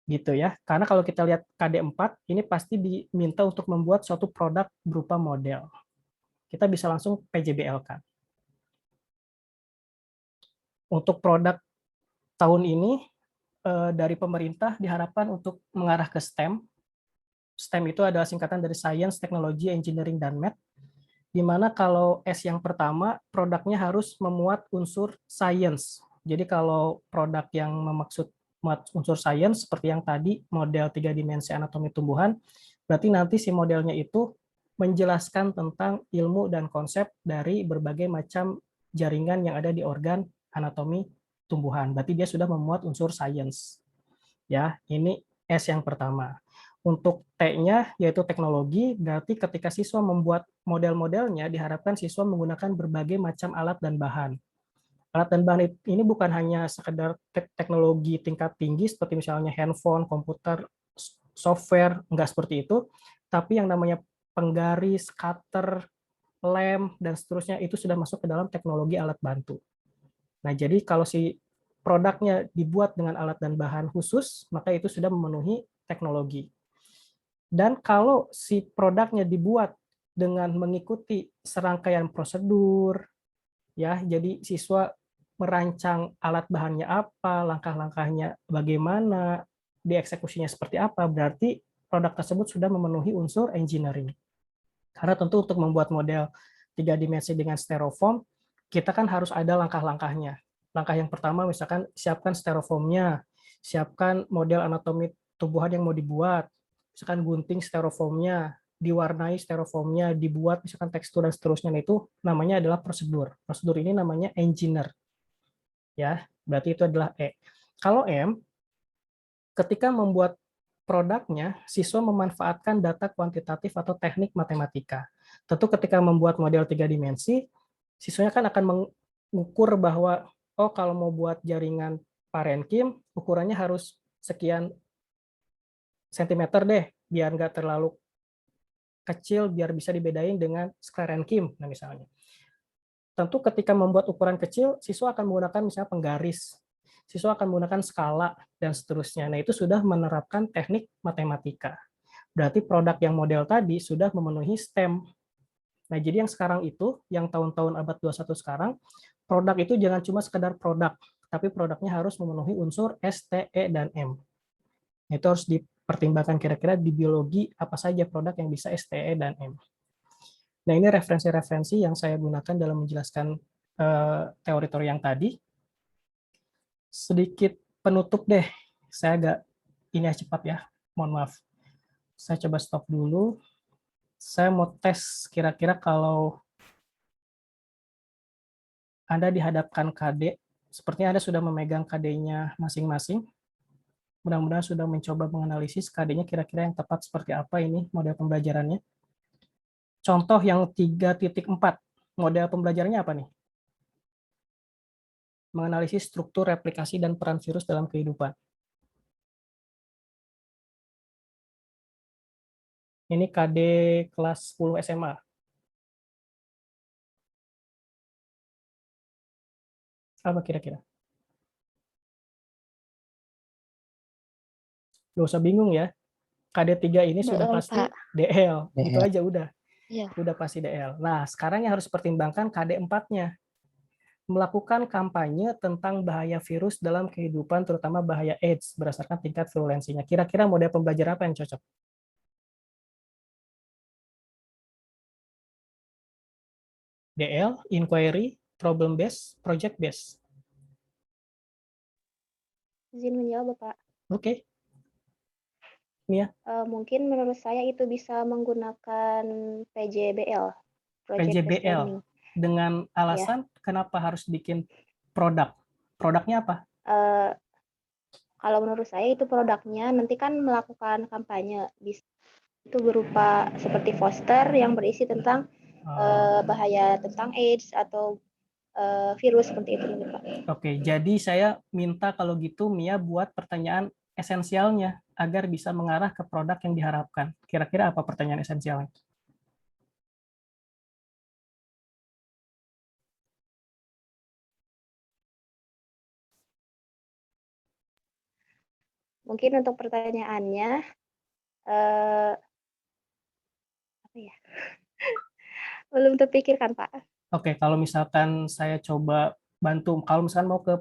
Gitu ya. Karena kalau kita lihat KD4, ini pasti diminta untuk membuat suatu produk berupa model. Kita bisa langsung PJBL-kan. Untuk produk tahun ini, dari pemerintah diharapkan untuk mengarah ke STEM. STEM itu adalah singkatan dari Science, Technology, Engineering, dan Math, di mana kalau S yang pertama, produknya harus memuat unsur science. Jadi kalau produk yang memaksud muat unsur science, seperti yang tadi, model 3 dimensi anatomi tumbuhan, berarti nanti si modelnya itu menjelaskan tentang ilmu dan konsep dari berbagai macam jaringan yang ada di organ anatomi tumbuhan. Berarti dia sudah memuat unsur science. Ya, ini S yang pertama. Untuk T-nya yaitu teknologi, berarti ketika siswa membuat model-modelnya diharapkan siswa menggunakan berbagai macam alat dan bahan. Alat dan bahan ini bukan hanya sekedar teknologi tingkat tinggi seperti misalnya handphone, komputer, software, enggak seperti itu, tapi yang namanya penggaris, cutter, lem, dan seterusnya itu sudah masuk ke dalam teknologi alat bantu. Nah, jadi kalau si produknya dibuat dengan alat dan bahan khusus, maka itu sudah memenuhi teknologi. Dan kalau si produknya dibuat dengan mengikuti serangkaian prosedur, ya, jadi siswa merancang alat bahannya apa, langkah-langkahnya bagaimana, dieksekusinya seperti apa, berarti produk tersebut sudah memenuhi unsur engineering. Karena tentu untuk membuat model 3 dimensi dengan styrofoam, kita kan harus ada langkah-langkahnya. Langkah yang pertama misalkan siapkan styrofoamnya, siapkan model anatomi tubuhan yang mau dibuat, misalkan gunting styrofoamnya, diwarnai styrofoamnya, dibuat misalkan tekstur dan seterusnya, itu namanya adalah prosedur. Prosedur ini namanya engineer. Ya, berarti itu adalah E. Kalau M, ketika membuat produknya, siswa memanfaatkan data kuantitatif atau teknik matematika. Tentu ketika membuat model 3 dimensi, siswanya kan akan mengukur bahwa, oh kalau mau buat jaringan parenkim, ukurannya harus sekian sentimeter deh, biar nggak terlalu kecil, biar bisa dibedain dengan sklerenkim, nah misalnya. Tentu ketika membuat ukuran kecil, siswa akan menggunakan misalnya penggaris, siswa akan menggunakan skala, dan seterusnya. Nah, itu sudah menerapkan teknik matematika. Berarti produk yang model tadi sudah memenuhi STEM. Nah, jadi yang sekarang itu, yang tahun-tahun abad 21 sekarang, produk itu jangan cuma sekedar produk, tapi produknya harus memenuhi unsur S, T, E, dan M. Itu harus dipertimbangkan kira-kira di biologi apa saja produk yang bisa S, T, E, dan M. Nah, ini referensi-referensi yang saya gunakan dalam menjelaskan teori-teori yang tadi. Sedikit penutup deh, saya agak ini cepat ya, mohon maaf. Saya coba stop dulu. Saya mau tes kira-kira kalau Anda dihadapkan KD, sepertinya Anda sudah memegang KD-nya masing-masing. Mudah-mudahan sudah mencoba menganalisis KD-nya kira-kira yang tepat seperti apa ini model pembelajarannya. Contoh yang 3.4, model pembelajarannya apa nih? Menganalisis struktur, replikasi, dan peran virus dalam kehidupan. Ini KD kelas 10 SMA. Apa kira-kira? Gak usah bingung ya. KD3 ini sudah pasti DL. Itu aja udah. Udah pasti DL. Nah, sekarang yang harus pertimbangkan KD4-nya. Melakukan kampanye tentang bahaya virus dalam kehidupan, terutama bahaya AIDS berdasarkan tingkat virulensinya. Kira-kira model pembelajaran apa yang cocok? DL, inquiry, problem based, project based. Izin menjawab, Bapak. Oke. Mia? Mungkin menurut saya itu bisa menggunakan PJBL. PJBL. Dengan alasan kenapa harus bikin produk? Produknya apa? Kalau menurut saya itu produknya nanti kan melakukan kampanye. Itu berupa seperti poster yang berisi tentang bahaya tentang AIDS atau virus seperti itu, Pak. Oke, jadi saya minta kalau gitu Mia buat pertanyaan esensialnya agar bisa mengarah ke produk yang diharapkan. Kira-kira apa pertanyaan esensialnya? Mungkin untuk pertanyaannya, apa ya? Belum terpikirkan, Pak. Oke, kalau misalkan saya coba bantu, kalau misalkan mau ke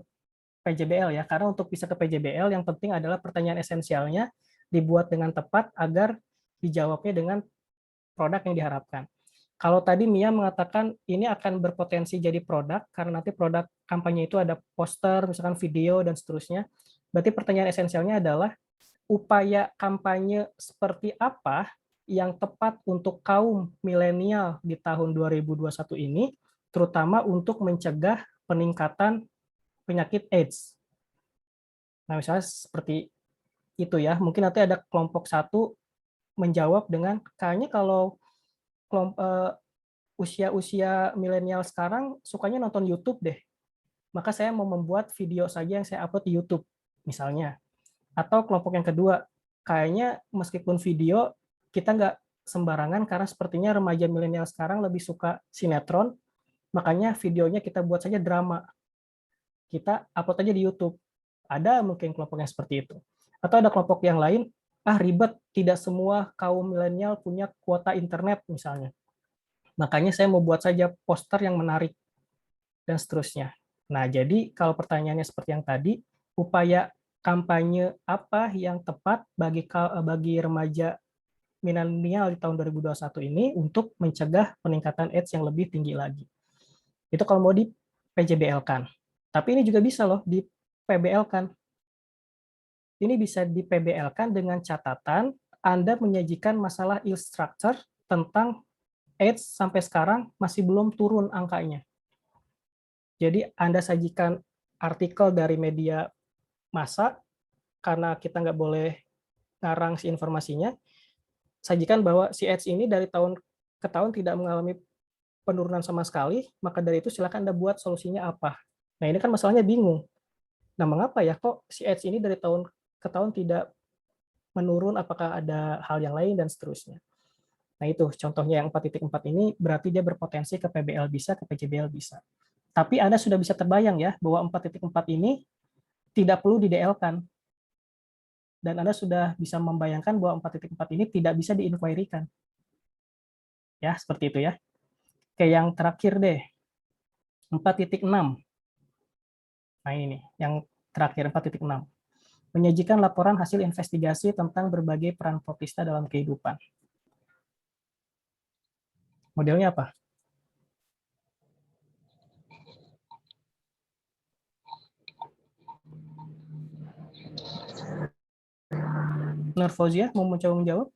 PJBL ya, karena untuk bisa ke PJBL yang penting adalah pertanyaan esensialnya dibuat dengan tepat agar dijawabnya dengan produk yang diharapkan. Kalau tadi Mia mengatakan ini akan berpotensi jadi produk karena nanti produk kampanye itu ada poster, misalkan video dan seterusnya. Berarti pertanyaan esensialnya adalah upaya kampanye seperti apa yang tepat untuk kaum milenial di tahun 2021 ini, terutama untuk mencegah peningkatan penyakit AIDS. Nah, misalnya seperti itu ya. Mungkin nanti ada kelompok satu menjawab dengan kayaknya kalau usia-usia milenial sekarang sukanya nonton YouTube deh. Maka saya mau membuat video saja yang saya upload di YouTube, misalnya. Atau kelompok yang kedua, kayaknya meskipun video, kita nggak sembarangan karena sepertinya remaja milenial sekarang lebih suka sinetron, makanya videonya kita buat saja drama. Kita upload aja di YouTube. Ada mungkin kelompok yang seperti itu. Atau ada kelompok yang lain, ribet, tidak semua kaum milenial punya kuota internet misalnya. Makanya saya mau buat saja poster yang menarik, dan seterusnya. Nah, jadi kalau pertanyaannya seperti yang tadi, upaya kampanye apa yang tepat bagi remaja milenial di tahun 2021 ini untuk mencegah peningkatan AIDS yang lebih tinggi lagi. Itu kalau mau di PJBL-kan. Tapi ini juga bisa loh di PBL-kan. Ini bisa di PBL-kan dengan catatan Anda menyajikan masalah ill structure tentang AIDS sampai sekarang masih belum turun angkanya. Jadi Anda sajikan artikel dari media massa, karena kita nggak boleh ngarang si informasinya, sajikan bahwa si AIDS ini dari tahun ke tahun tidak mengalami penurunan sama sekali, maka dari itu silakan Anda buat solusinya apa. Nah ini kan masalahnya bingung. Nah mengapa ya kok si AIDS ini dari tahun ke tahun tidak menurun, apakah ada hal yang lain dan seterusnya. Nah itu contohnya yang 4.4 ini berarti dia berpotensi ke PBL bisa, ke PJBL bisa. Tapi Anda sudah bisa terbayang ya bahwa 4.4 ini tidak perlu di-DL-kan. Dan Anda sudah bisa membayangkan bahwa 4.4 ini tidak bisa di-inquiry-kan. Ya, seperti itu ya. Oke, yang terakhir deh. 4.6. Nah ini, yang terakhir 4.6. Menyajikan laporan hasil investigasi tentang berbagai peran protista dalam kehidupan. Modelnya apa? Nur Fauzia mau mencoba menjawab?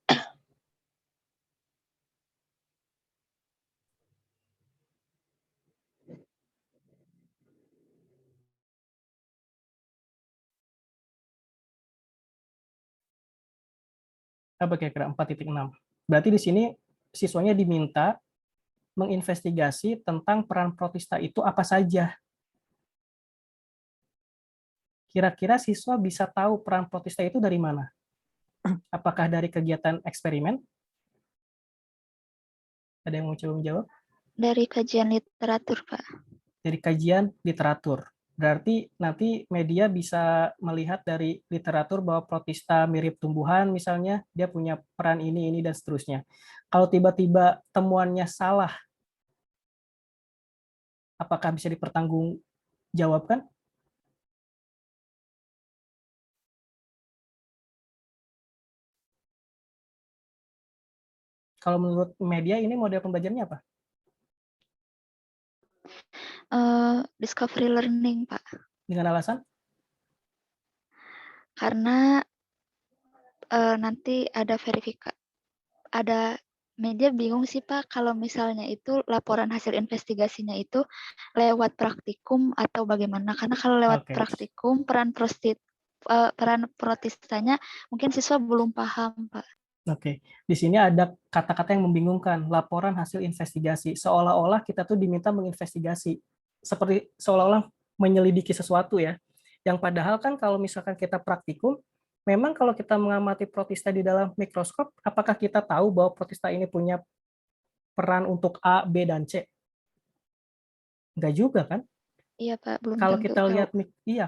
Apa kira-kira 4.6? Berarti di sini siswanya diminta menginvestigasi tentang peran protista itu apa saja. Kira-kira siswa bisa tahu peran protista itu dari mana? Apakah dari kegiatan eksperimen? Ada yang mau coba menjawab? Dari kajian literatur, Pak. Dari kajian literatur. Berarti nanti media bisa melihat dari literatur bahwa protista mirip tumbuhan misalnya, dia punya peran ini, dan seterusnya. Kalau tiba-tiba temuannya salah, apakah bisa dipertanggungjawabkan? Kalau menurut media ini model pembelajarannya apa? Discovery learning, Pak. Dengan alasan? Karena nanti ada media bingung sih Pak kalau misalnya itu laporan hasil investigasinya itu lewat praktikum atau bagaimana, karena kalau lewat praktikum peran protistanya mungkin siswa belum paham Pak. Oke, di sini ada kata-kata yang membingungkan, laporan hasil investigasi. Seolah-olah kita tuh diminta menginvestigasi, seperti seolah-olah menyelidiki sesuatu ya. Yang padahal kan kalau misalkan kita praktikum, memang kalau kita mengamati protista di dalam mikroskop, apakah kita tahu bahwa protista ini punya peran untuk A, B, dan C? Enggak juga kan? Iya Pak, belum kalau tentu kita tahu.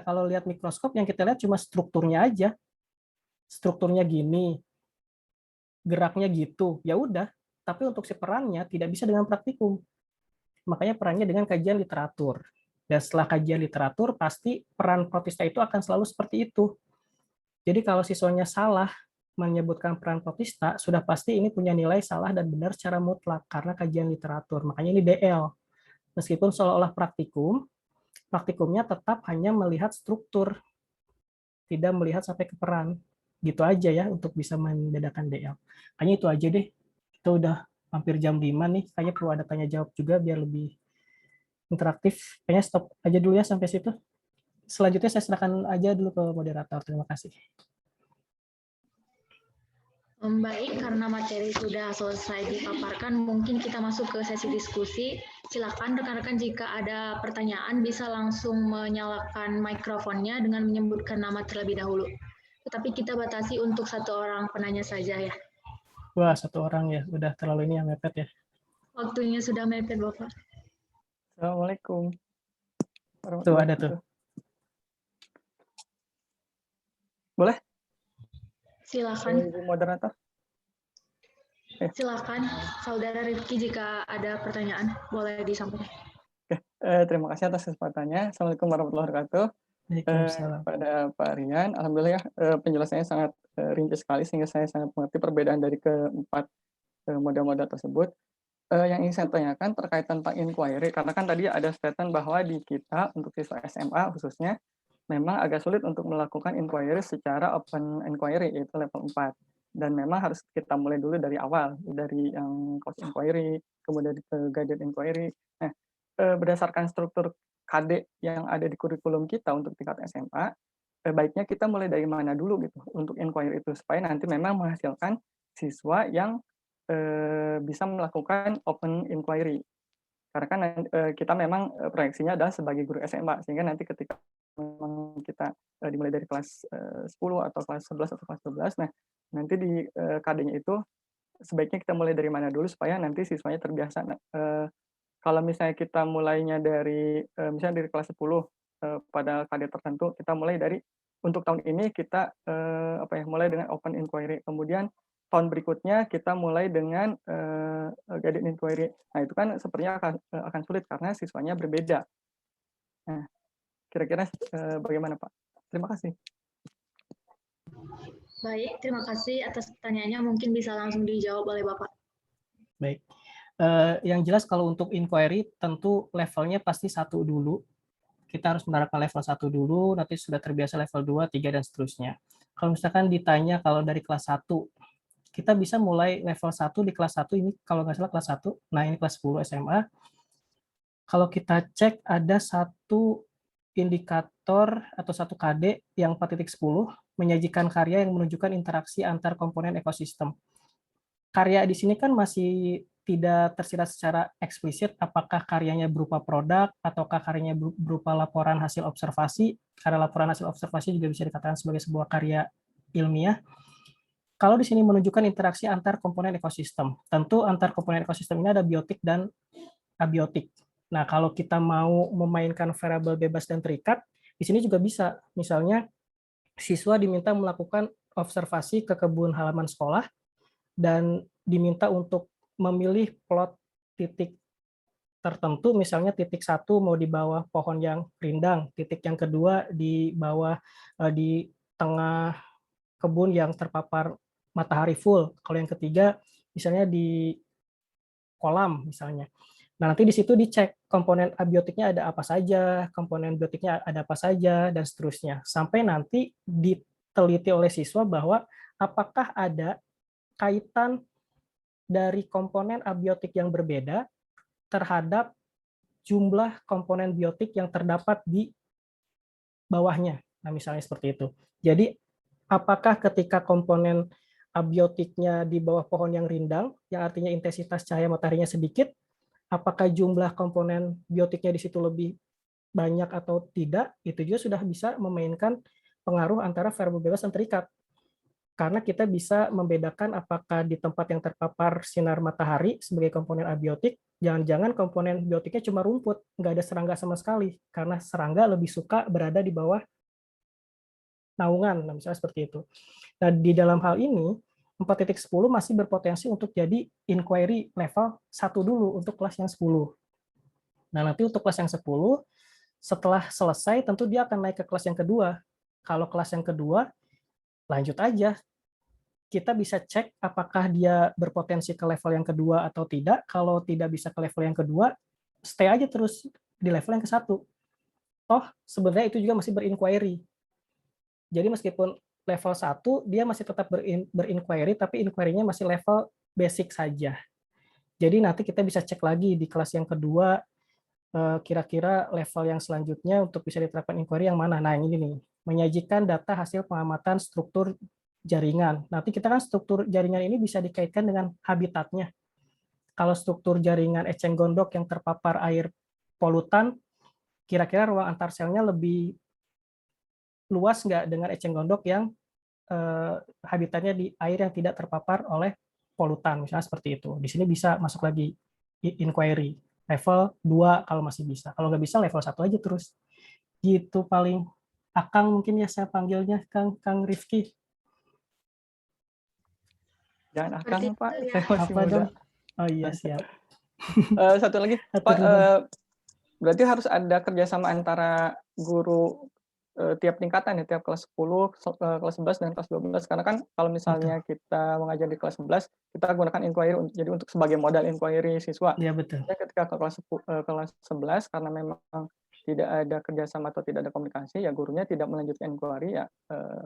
Kalau lihat mikroskop yang kita lihat cuma strukturnya aja. Strukturnya gini, geraknya gitu, ya udah. Tapi untuk si perannya tidak bisa dengan praktikum. Makanya perannya dengan kajian literatur. Dan setelah kajian literatur, pasti peran protista itu akan selalu seperti itu. Jadi kalau siswanya salah menyebutkan peran protista, sudah pasti ini punya nilai salah dan benar secara mutlak karena kajian literatur. Makanya ini DL. Meskipun seolah-olah praktikumnya tetap hanya melihat struktur, tidak melihat sampai ke peran. Gitu aja ya untuk bisa membedakan DL. Kayaknya itu aja deh. Kita udah hampir jam 5 nih. Kayaknya perlu ada tanya jawab juga biar lebih interaktif. Kayaknya stop aja dulu ya sampai situ. Selanjutnya saya serahkan aja dulu ke moderator. Terima kasih. Baik, karena materi sudah selesai dipaparkan, mungkin kita masuk ke sesi diskusi. Silakan rekan-rekan jika ada pertanyaan bisa langsung menyalakan mikrofonnya dengan menyebutkan nama terlebih dahulu. Tetapi kita batasi untuk 1 orang penanya saja ya. Wah, 1 orang ya, udah terlalu ini ya mepet ya. Waktunya sudah mepet, Bapak. Assalamualaikum. Tuh ada tuh. Boleh? Silakan. Ibu moderator. Silakan, Saudara Rifki, jika ada pertanyaan boleh disampaikan. Oke, terima kasih atas kesempatannya. Assalamualaikum warahmatullahi wabarakatuh. Pada Pak Rian, alhamdulillah penjelasannya sangat rinci sekali sehingga saya sangat mengerti perbedaan dari keempat model-model tersebut. Yang ingin saya tanyakan terkait tentang inquiry, karena kan tadi ada statement bahwa di kita untuk siswa SMA khususnya memang agak sulit untuk melakukan inquiry secara open inquiry, yaitu level 4. Dan memang harus kita mulai dulu dari awal, dari yang course inquiry, kemudian ke guided inquiry. Nah, berdasarkan struktur KD yang ada di kurikulum kita untuk tingkat SMA, baiknya kita mulai dari mana dulu gitu untuk inquiry itu, supaya nanti memang menghasilkan siswa yang bisa melakukan open inquiry. Karena kan kita memang proyeksinya adalah sebagai guru SMA, sehingga nanti ketika memang kita dimulai dari kelas 10 atau kelas 11 atau kelas 12, nah nanti di KD-nya itu sebaiknya kita mulai dari mana dulu supaya nanti siswanya terbiasa. Nah, kalau misalnya kita mulainya dari misalnya dari kelas 10 pada KD tertentu, kita mulai dari untuk tahun ini kita mulai dengan open inquiry, kemudian tahun berikutnya kita mulai dengan guided inquiry. Nah, itu kan sepertinya akan sulit karena siswanya berbeda. Nah, kira-kira bagaimana, Pak? Terima kasih. Baik, terima kasih atas pertanyaannya. Mungkin bisa langsung dijawab oleh Bapak. Baik. Yang jelas kalau untuk inquiry tentu levelnya pasti 1 dulu. Kita harus menerapkan level 1 dulu, nanti sudah terbiasa level 2, 3, dan seterusnya. Kalau misalkan ditanya kalau dari kelas 1, kita bisa mulai level 1 di kelas 1, ini kalau nggak salah kelas 1, nah ini kelas 10 SMA. Kalau kita cek ada 1 indikator atau 1 KD yang 4.10 menyajikan karya yang menunjukkan interaksi antar komponen ekosistem. Karya di sini kan masih tidak tersirat secara eksplisit apakah karyanya berupa produk ataukah karyanya berupa laporan hasil observasi, karena laporan hasil observasi juga bisa dikatakan sebagai sebuah karya ilmiah. Kalau di sini menunjukkan interaksi antar komponen ekosistem, tentu antar komponen ekosistem ini ada biotik dan abiotik. Nah, kalau kita mau memainkan variabel bebas dan terikat, di sini juga bisa. Misalnya, siswa diminta melakukan observasi ke kebun halaman sekolah dan diminta untuk memilih plot titik tertentu, misalnya titik 1 mau di bawah pohon yang rindang, titik yang kedua di bawah di tengah kebun yang terpapar matahari full, kalau yang ketiga misalnya di kolam misalnya. Nah, nanti di situ dicek komponen abiotiknya ada apa saja, komponen biotiknya ada apa saja, dan seterusnya. Sampai nanti diteliti oleh siswa bahwa apakah ada kaitan dari komponen abiotik yang berbeda terhadap jumlah komponen biotik yang terdapat di bawahnya. Nah, misalnya seperti itu. Jadi, apakah ketika komponen abiotiknya di bawah pohon yang rindang, yang artinya intensitas cahaya mataharinya sedikit, apakah jumlah komponen biotiknya di situ lebih banyak atau tidak, itu juga sudah bisa memainkan pengaruh antara variabel bebas dan terikat. Karena kita bisa membedakan apakah di tempat yang terpapar sinar matahari sebagai komponen abiotik, jangan-jangan komponen biotiknya cuma rumput, nggak ada serangga sama sekali, karena serangga lebih suka berada di bawah naungan, nah misalnya seperti itu. Nah, di dalam hal ini, 4.10 masih berpotensi untuk jadi inquiry level 1 dulu untuk kelas yang 10. Nah, nanti untuk kelas yang 10, setelah selesai tentu dia akan naik ke kelas yang kedua. Kalau kelas yang kedua, lanjut aja. Kita bisa cek apakah dia berpotensi ke level yang kedua atau tidak. Kalau tidak bisa ke level yang kedua, stay aja terus di level yang ke-1. Toh sebenarnya itu juga masih berinquiry. Jadi meskipun level 1, dia masih tetap berinquiry, tapi inquiry-nya masih level basic saja. Jadi nanti kita bisa cek lagi di kelas yang kedua, kira-kira level yang selanjutnya untuk bisa diterapkan inquiry yang mana. Nah, ini nih, menyajikan data hasil pengamatan struktur jaringan. Nanti kita kan struktur jaringan ini bisa dikaitkan dengan habitatnya. Kalau struktur jaringan eceng gondok yang terpapar air polutan, kira-kira ruang antar selnya lebih luas nggak dengan eceng gondok yang habitatnya di air yang tidak terpapar oleh polutan, misalnya seperti itu. Di sini bisa masuk lagi inquiry. Level 2 kalau masih bisa. Kalau nggak bisa, level 1 aja terus. Gitu paling. Akang mungkin ya saya panggilnya, Kang Rifki. Jangan Akang, Pak. Saya masih Apa muda. dong? Oh iya, siap. Satu lagi, Pak, berarti harus ada kerjasama antara guru tiap tingkatan ya, tiap kelas 10, kelas 11, dan kelas 12. Karena kan kalau misalnya kita mengajar di kelas 11, kita gunakan inquiry jadi untuk sebagai modal inquiry siswa. Iya, betul. Dan ketika ke kelas 11, karena memang tidak ada kerjasama atau tidak ada komunikasi, ya gurunya tidak melanjutkan inquiry, ya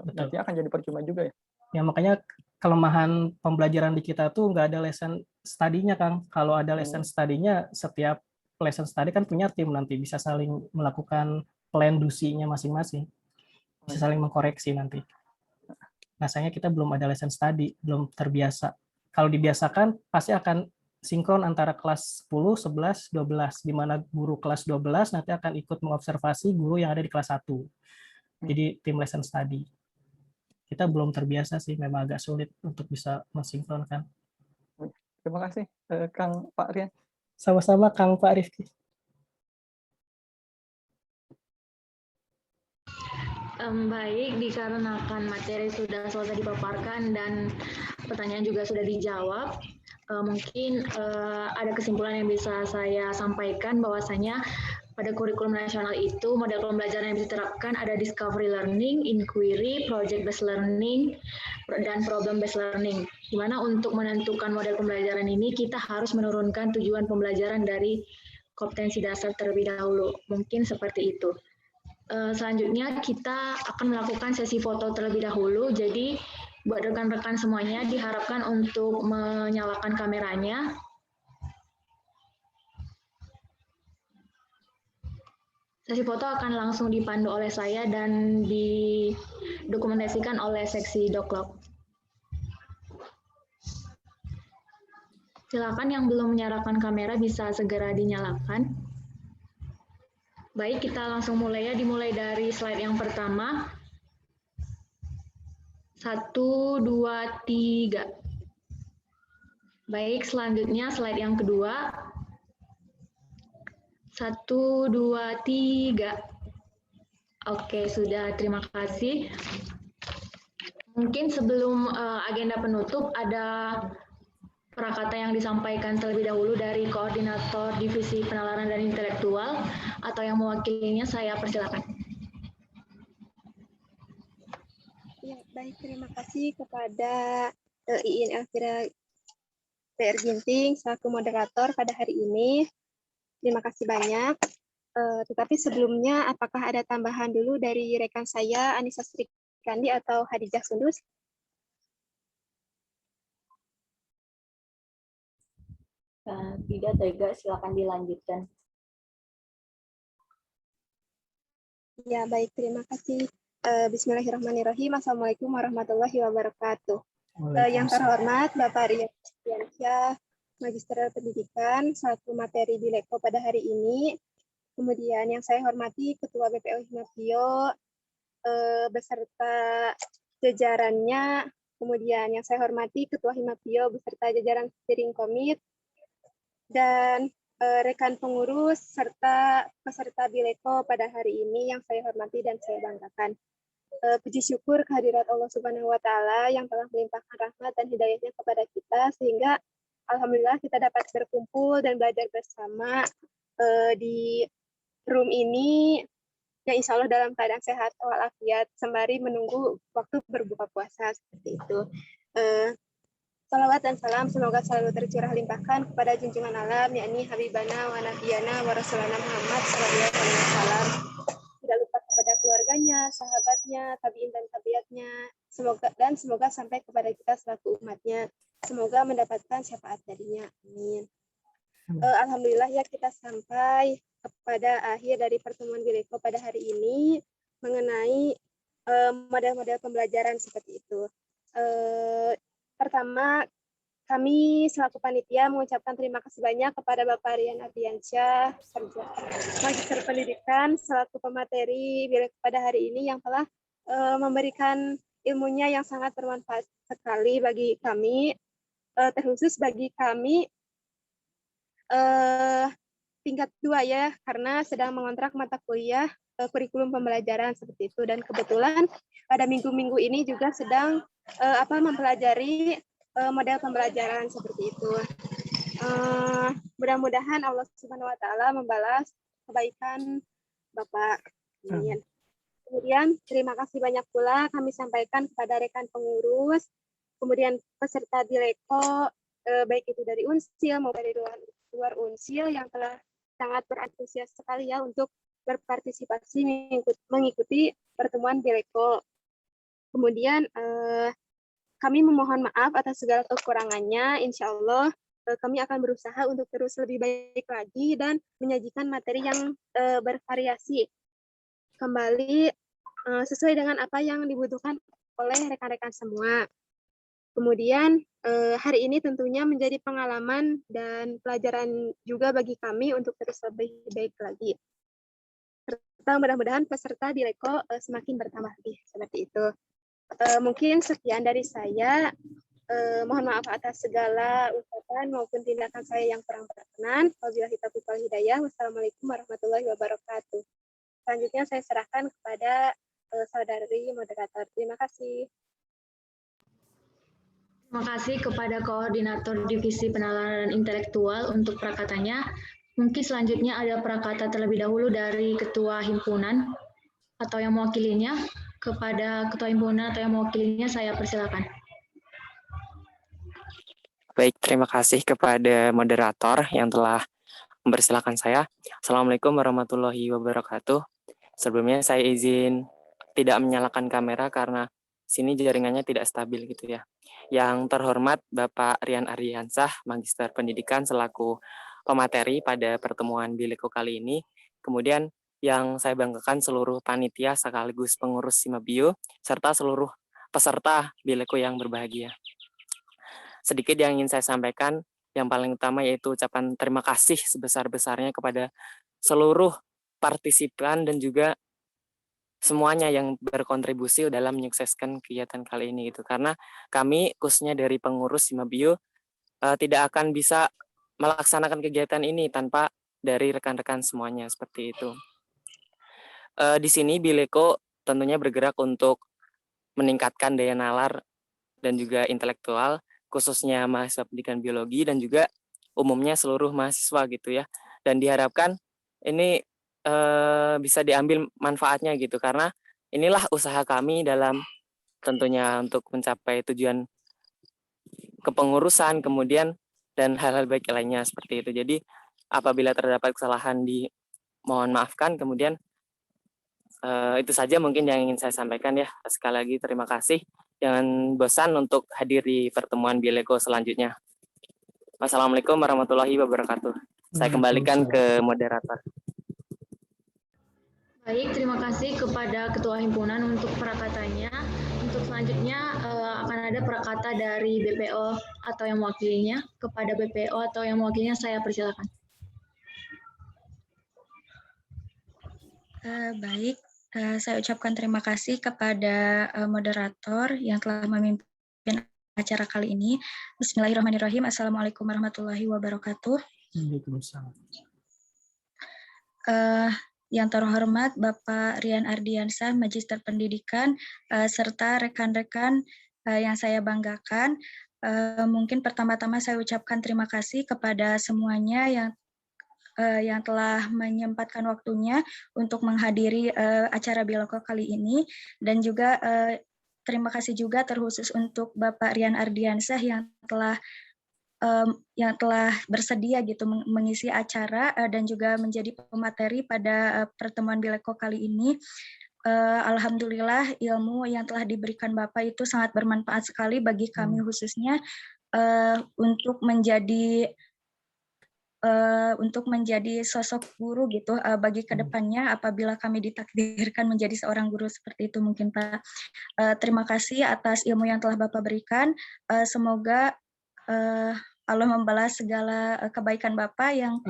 berarti akan jadi percuma juga ya. Ya, makanya kelemahan pembelajaran di kita tuh nggak ada lesson study-nya, Kang. Kalau ada lesson study-nya, setiap lesson study kan punya tim nanti, bisa saling melakukan plan dusinya masing-masing. Bisa saling mengkoreksi nanti. Nah, sayangnya kita belum ada lesson study, belum terbiasa. Kalau dibiasakan, pasti akan sinkron antara kelas 10, 11, 12, di mana guru kelas 12 nanti akan ikut mengobservasi guru yang ada di kelas 1. Jadi tim lesson study. Kita belum terbiasa sih, memang agak sulit untuk bisa mensinkronkan. Terima kasih, Kang Pak Rian. Sama-sama, Kang Pak Rifki. Baik, dikarenakan materi sudah selesai dipaparkan dan pertanyaan juga sudah dijawab, mungkin ada kesimpulan yang bisa saya sampaikan bahwasanya pada kurikulum nasional itu model pembelajaran yang bisa diterapkan ada discovery learning, inquiry, project based learning, dan problem based learning. Di mana untuk menentukan model pembelajaran ini kita harus menurunkan tujuan pembelajaran dari kompetensi dasar terlebih dahulu. Mungkin seperti itu. Selanjutnya kita akan melakukan sesi foto terlebih dahulu. Jadi buat rekan-rekan semuanya diharapkan untuk menyalakan kameranya. Sesi foto akan langsung dipandu oleh saya dan didokumentasikan oleh seksi Doklog. Silakan yang belum menyalakan kamera bisa segera dinyalakan. Baik, kita langsung mulai ya. Dimulai dari slide yang pertama. 1, 2, 3. Baik, selanjutnya slide yang kedua. 1, 2, 3. Oke, sudah. Terima kasih. Mungkin sebelum agenda penutup ada prakata yang disampaikan terlebih dahulu dari Koordinator Divisi Penalaran dan Intelektual atau yang mewakilinya, saya persilakan. Ya, baik. Terima kasih kepada Iin Elvira PR Ginting selaku moderator pada hari ini. Terima kasih banyak. Tetapi sebelumnya, apakah ada tambahan dulu dari rekan saya, Anissa Srikandi atau Hadijah Sundus? Tidak, Tega, silakan dilanjutkan. Ya, baik. Terima kasih. Bismillahirrahmanirrahim. Assalamualaikum warahmatullahi wabarakatuh. Yang terhormat Bapak Rian Syah, Magister Pendidikan, selaku materi di Lekko pada hari ini. Kemudian yang saya hormati Ketua BPO Himapio beserta jajarannya. Kemudian yang saya hormati Ketua Himapio beserta jajaran steering komit dan rekan pengurus serta peserta Bileko pada hari ini yang saya hormati dan saya banggakan. Puji syukur kehadirat Allah Subhanahu wa Ta'ala yang telah melimpahkan rahmat dan hidayahnya kepada kita sehingga alhamdulillah kita dapat berkumpul dan belajar bersama di room ini yang insya Allah dalam keadaan sehat walafiat sembari menunggu waktu berbuka puasa seperti itu. Salawat dan salam semoga selalu tercurah limpahkan kepada junjungan alam, yakni Habibana wa Nabiyana wa Rasulana Muhammad sallallahu alaihi wasallam. Tidak lupa kepada keluarganya, sahabatnya, tabiin dan tabiatnya. Semoga sampai kepada kita selaku umatnya. Semoga mendapatkan syafaat darinya. Amin. Alhamdulillah ya kita sampai kepada akhir dari pertemuan Bileko pada hari ini mengenai model-model pembelajaran seperti itu. Pertama, kami selaku panitia mengucapkan terima kasih banyak kepada Bapak Rian Ardiansyah, Magister Pendidikan selaku pemateri Bileko pada hari ini yang telah memberikan ilmunya yang sangat bermanfaat sekali bagi kami, terkhusus bagi kami tingkat 2 ya, karena sedang mengontrak mata kuliah kurikulum pembelajaran seperti itu, dan kebetulan pada minggu-minggu ini juga sedang mempelajari model pembelajaran seperti itu. Mudah-mudahan Allah Subhanahu wa Ta'ala membalas kebaikan Bapak. Amin. Kemudian terima kasih banyak pula kami sampaikan kepada rekan pengurus, kemudian peserta Bileko, baik itu dari Unsil maupun dari luar Unsil yang telah sangat berantusias sekali ya untuk berpartisipasi mengikuti pertemuan Bileko. Kemudian kami memohon maaf atas segala kekurangannya. Insya Allah kami akan berusaha untuk terus lebih baik lagi dan menyajikan materi yang bervariasi. Kembali sesuai dengan apa yang dibutuhkan oleh rekan-rekan semua. Kemudian hari ini tentunya menjadi pengalaman dan pelajaran juga bagi kami untuk terus lebih baik lagi. Serta mudah-mudahan peserta Bileko semakin bertambah lagi seperti itu. Mungkin sekian dari saya. Mohon maaf atas segala ucapan maupun tindakan saya yang kurang berkenan. Wabillahi taufiq wal hidayah. Wassalamualaikum warahmatullahi wabarakatuh. Selanjutnya saya serahkan kepada saudari moderator. Terima kasih. Terima kasih kepada Koordinator Divisi Penalaran Intelektual untuk prakatanya. Mungkin selanjutnya ada prakata terlebih dahulu dari Ketua Himpunan atau yang mewakilinya. Kepada Ketua Himpunan atau yang mewakilinya saya persilakan. Baik, terima kasih kepada moderator yang telah mempersilakan saya. Assalamualaikum warahmatullahi wabarakatuh. Sebelumnya saya izin tidak menyalakan kamera karena sini jaringannya tidak stabil gitu ya. Yang terhormat Bapak Rian Ardiansyah, Magister Pendidikan selaku pemateri pada pertemuan Bileko kali ini. Kemudian yang saya banggakan seluruh panitia sekaligus pengurus Simabio serta seluruh peserta Bileko yang berbahagia. Sedikit yang ingin saya sampaikan, yang paling utama yaitu ucapan terima kasih sebesar-besarnya kepada seluruh partisipan dan juga semuanya yang berkontribusi dalam menyukseskan kegiatan kali ini gitu. Karena kami khususnya dari pengurus Simabio tidak akan bisa melaksanakan kegiatan ini tanpa dari rekan-rekan semuanya seperti itu. Di sini Bileko tentunya bergerak untuk meningkatkan daya nalar dan juga intelektual, khususnya mahasiswa pendidikan biologi dan juga umumnya seluruh mahasiswa gitu ya. Dan diharapkan ini bisa diambil manfaatnya gitu, karena inilah usaha kami dalam tentunya untuk mencapai tujuan kepengurusan kemudian dan hal-hal baik lainnya seperti itu. Jadi apabila terdapat kesalahan mohon maafkan. Kemudian itu saja mungkin yang ingin saya sampaikan ya. Sekali lagi terima kasih. Jangan bosan untuk hadir di pertemuan Bileko selanjutnya. Wassalamualaikum warahmatullahi wabarakatuh. Saya kembalikan ke moderator. Baik, terima kasih kepada Ketua Himpunan untuk prakatanya. Untuk selanjutnya akan ada prakata dari BPO atau yang mewakilinya. Kepada BPO atau yang mewakilinya saya persilakan. Baik, saya ucapkan terima kasih kepada moderator yang telah memimpin acara kali ini. Bismillahirrahmanirrahim. Assalamualaikum warahmatullahi wabarakatuh. Waalaikumsalam. Yang terhormat Bapak Rian Ardiansyah, Magister Pendidikan, serta rekan-rekan yang saya banggakan. Mungkin pertama-tama saya ucapkan terima kasih kepada semuanya yang yang telah menyempatkan waktunya untuk menghadiri acara Bileko kali ini, dan juga terima kasih juga terkhusus untuk Bapak Rian Ardiansyah yang telah bersedia gitu mengisi acara dan juga menjadi pemateri pada pertemuan Bileko kali ini. Alhamdulillah ilmu yang telah diberikan Bapak itu sangat bermanfaat sekali bagi kami khususnya untuk menjadi sosok guru gitu bagi kedepannya apabila kami ditakdirkan menjadi seorang guru seperti itu mungkin Pak. Terima kasih atas ilmu yang telah Bapak berikan. Semoga Allah membalas segala kebaikan Bapak yang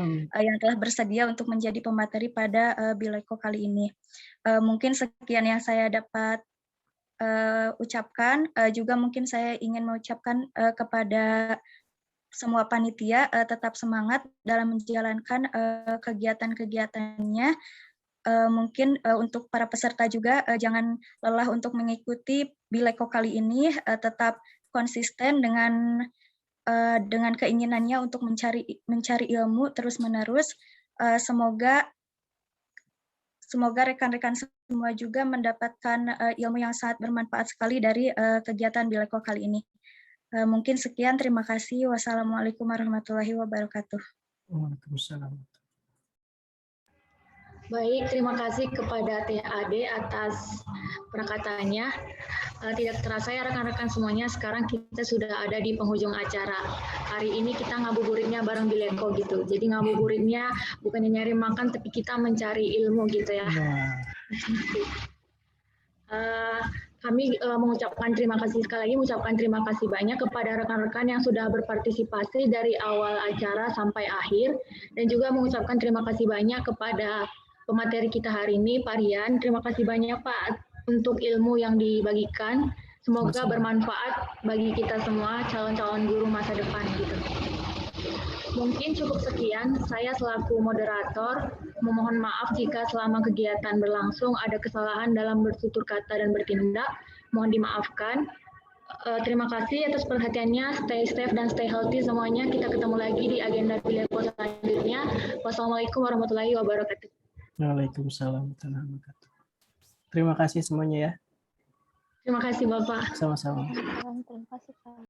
telah bersedia untuk menjadi pemateri pada Bileko kali ini. Mungkin sekian yang saya dapat ucapkan. Juga mungkin saya ingin mengucapkan kepada semua panitia tetap semangat dalam menjalankan kegiatan-kegiatannya. Mungkin untuk para peserta juga jangan lelah untuk mengikuti Bileko kali ini, tetap konsisten dengan keinginannya untuk mencari ilmu terus-menerus. Semoga rekan-rekan semua juga mendapatkan ilmu yang sangat bermanfaat sekali dari kegiatan Bileko kali ini. Mungkin sekian, terima kasih. Wassalamualaikum warahmatullahi wabarakatuh. Waalaikumsalam. Baik, terima kasih kepada TAD atas perkataannya. Tidak terasa ya rekan-rekan semuanya, sekarang kita sudah ada di penghujung acara. Hari ini kita ngabuburitnya bareng Bileko gitu. Jadi ngabuburitnya bukannya nyari makan, tapi kita mencari ilmu gitu ya. Kami mengucapkan terima kasih sekali lagi, mengucapkan terima kasih banyak kepada rekan-rekan yang sudah berpartisipasi dari awal acara sampai akhir, dan juga mengucapkan terima kasih banyak kepada pemateri kita hari ini, Pak Rian. Terima kasih banyak Pak untuk ilmu yang dibagikan. Semoga bermanfaat bagi kita semua calon-calon guru masa depan gitu. Mungkin cukup sekian, saya selaku moderator memohon maaf jika selama kegiatan berlangsung ada kesalahan dalam bertutur kata dan bertindak, mohon dimaafkan. Terima kasih atas perhatiannya, stay safe dan stay healthy semuanya. Kita ketemu lagi di agenda Bileko selanjutnya. Wassalamualaikum warahmatullahi wabarakatuh. Waalaikumsalam warahmatullahi wabarakatuh. Terima kasih semuanya ya. Terima kasih Bapak. Sama-sama. Terima kasih Pak.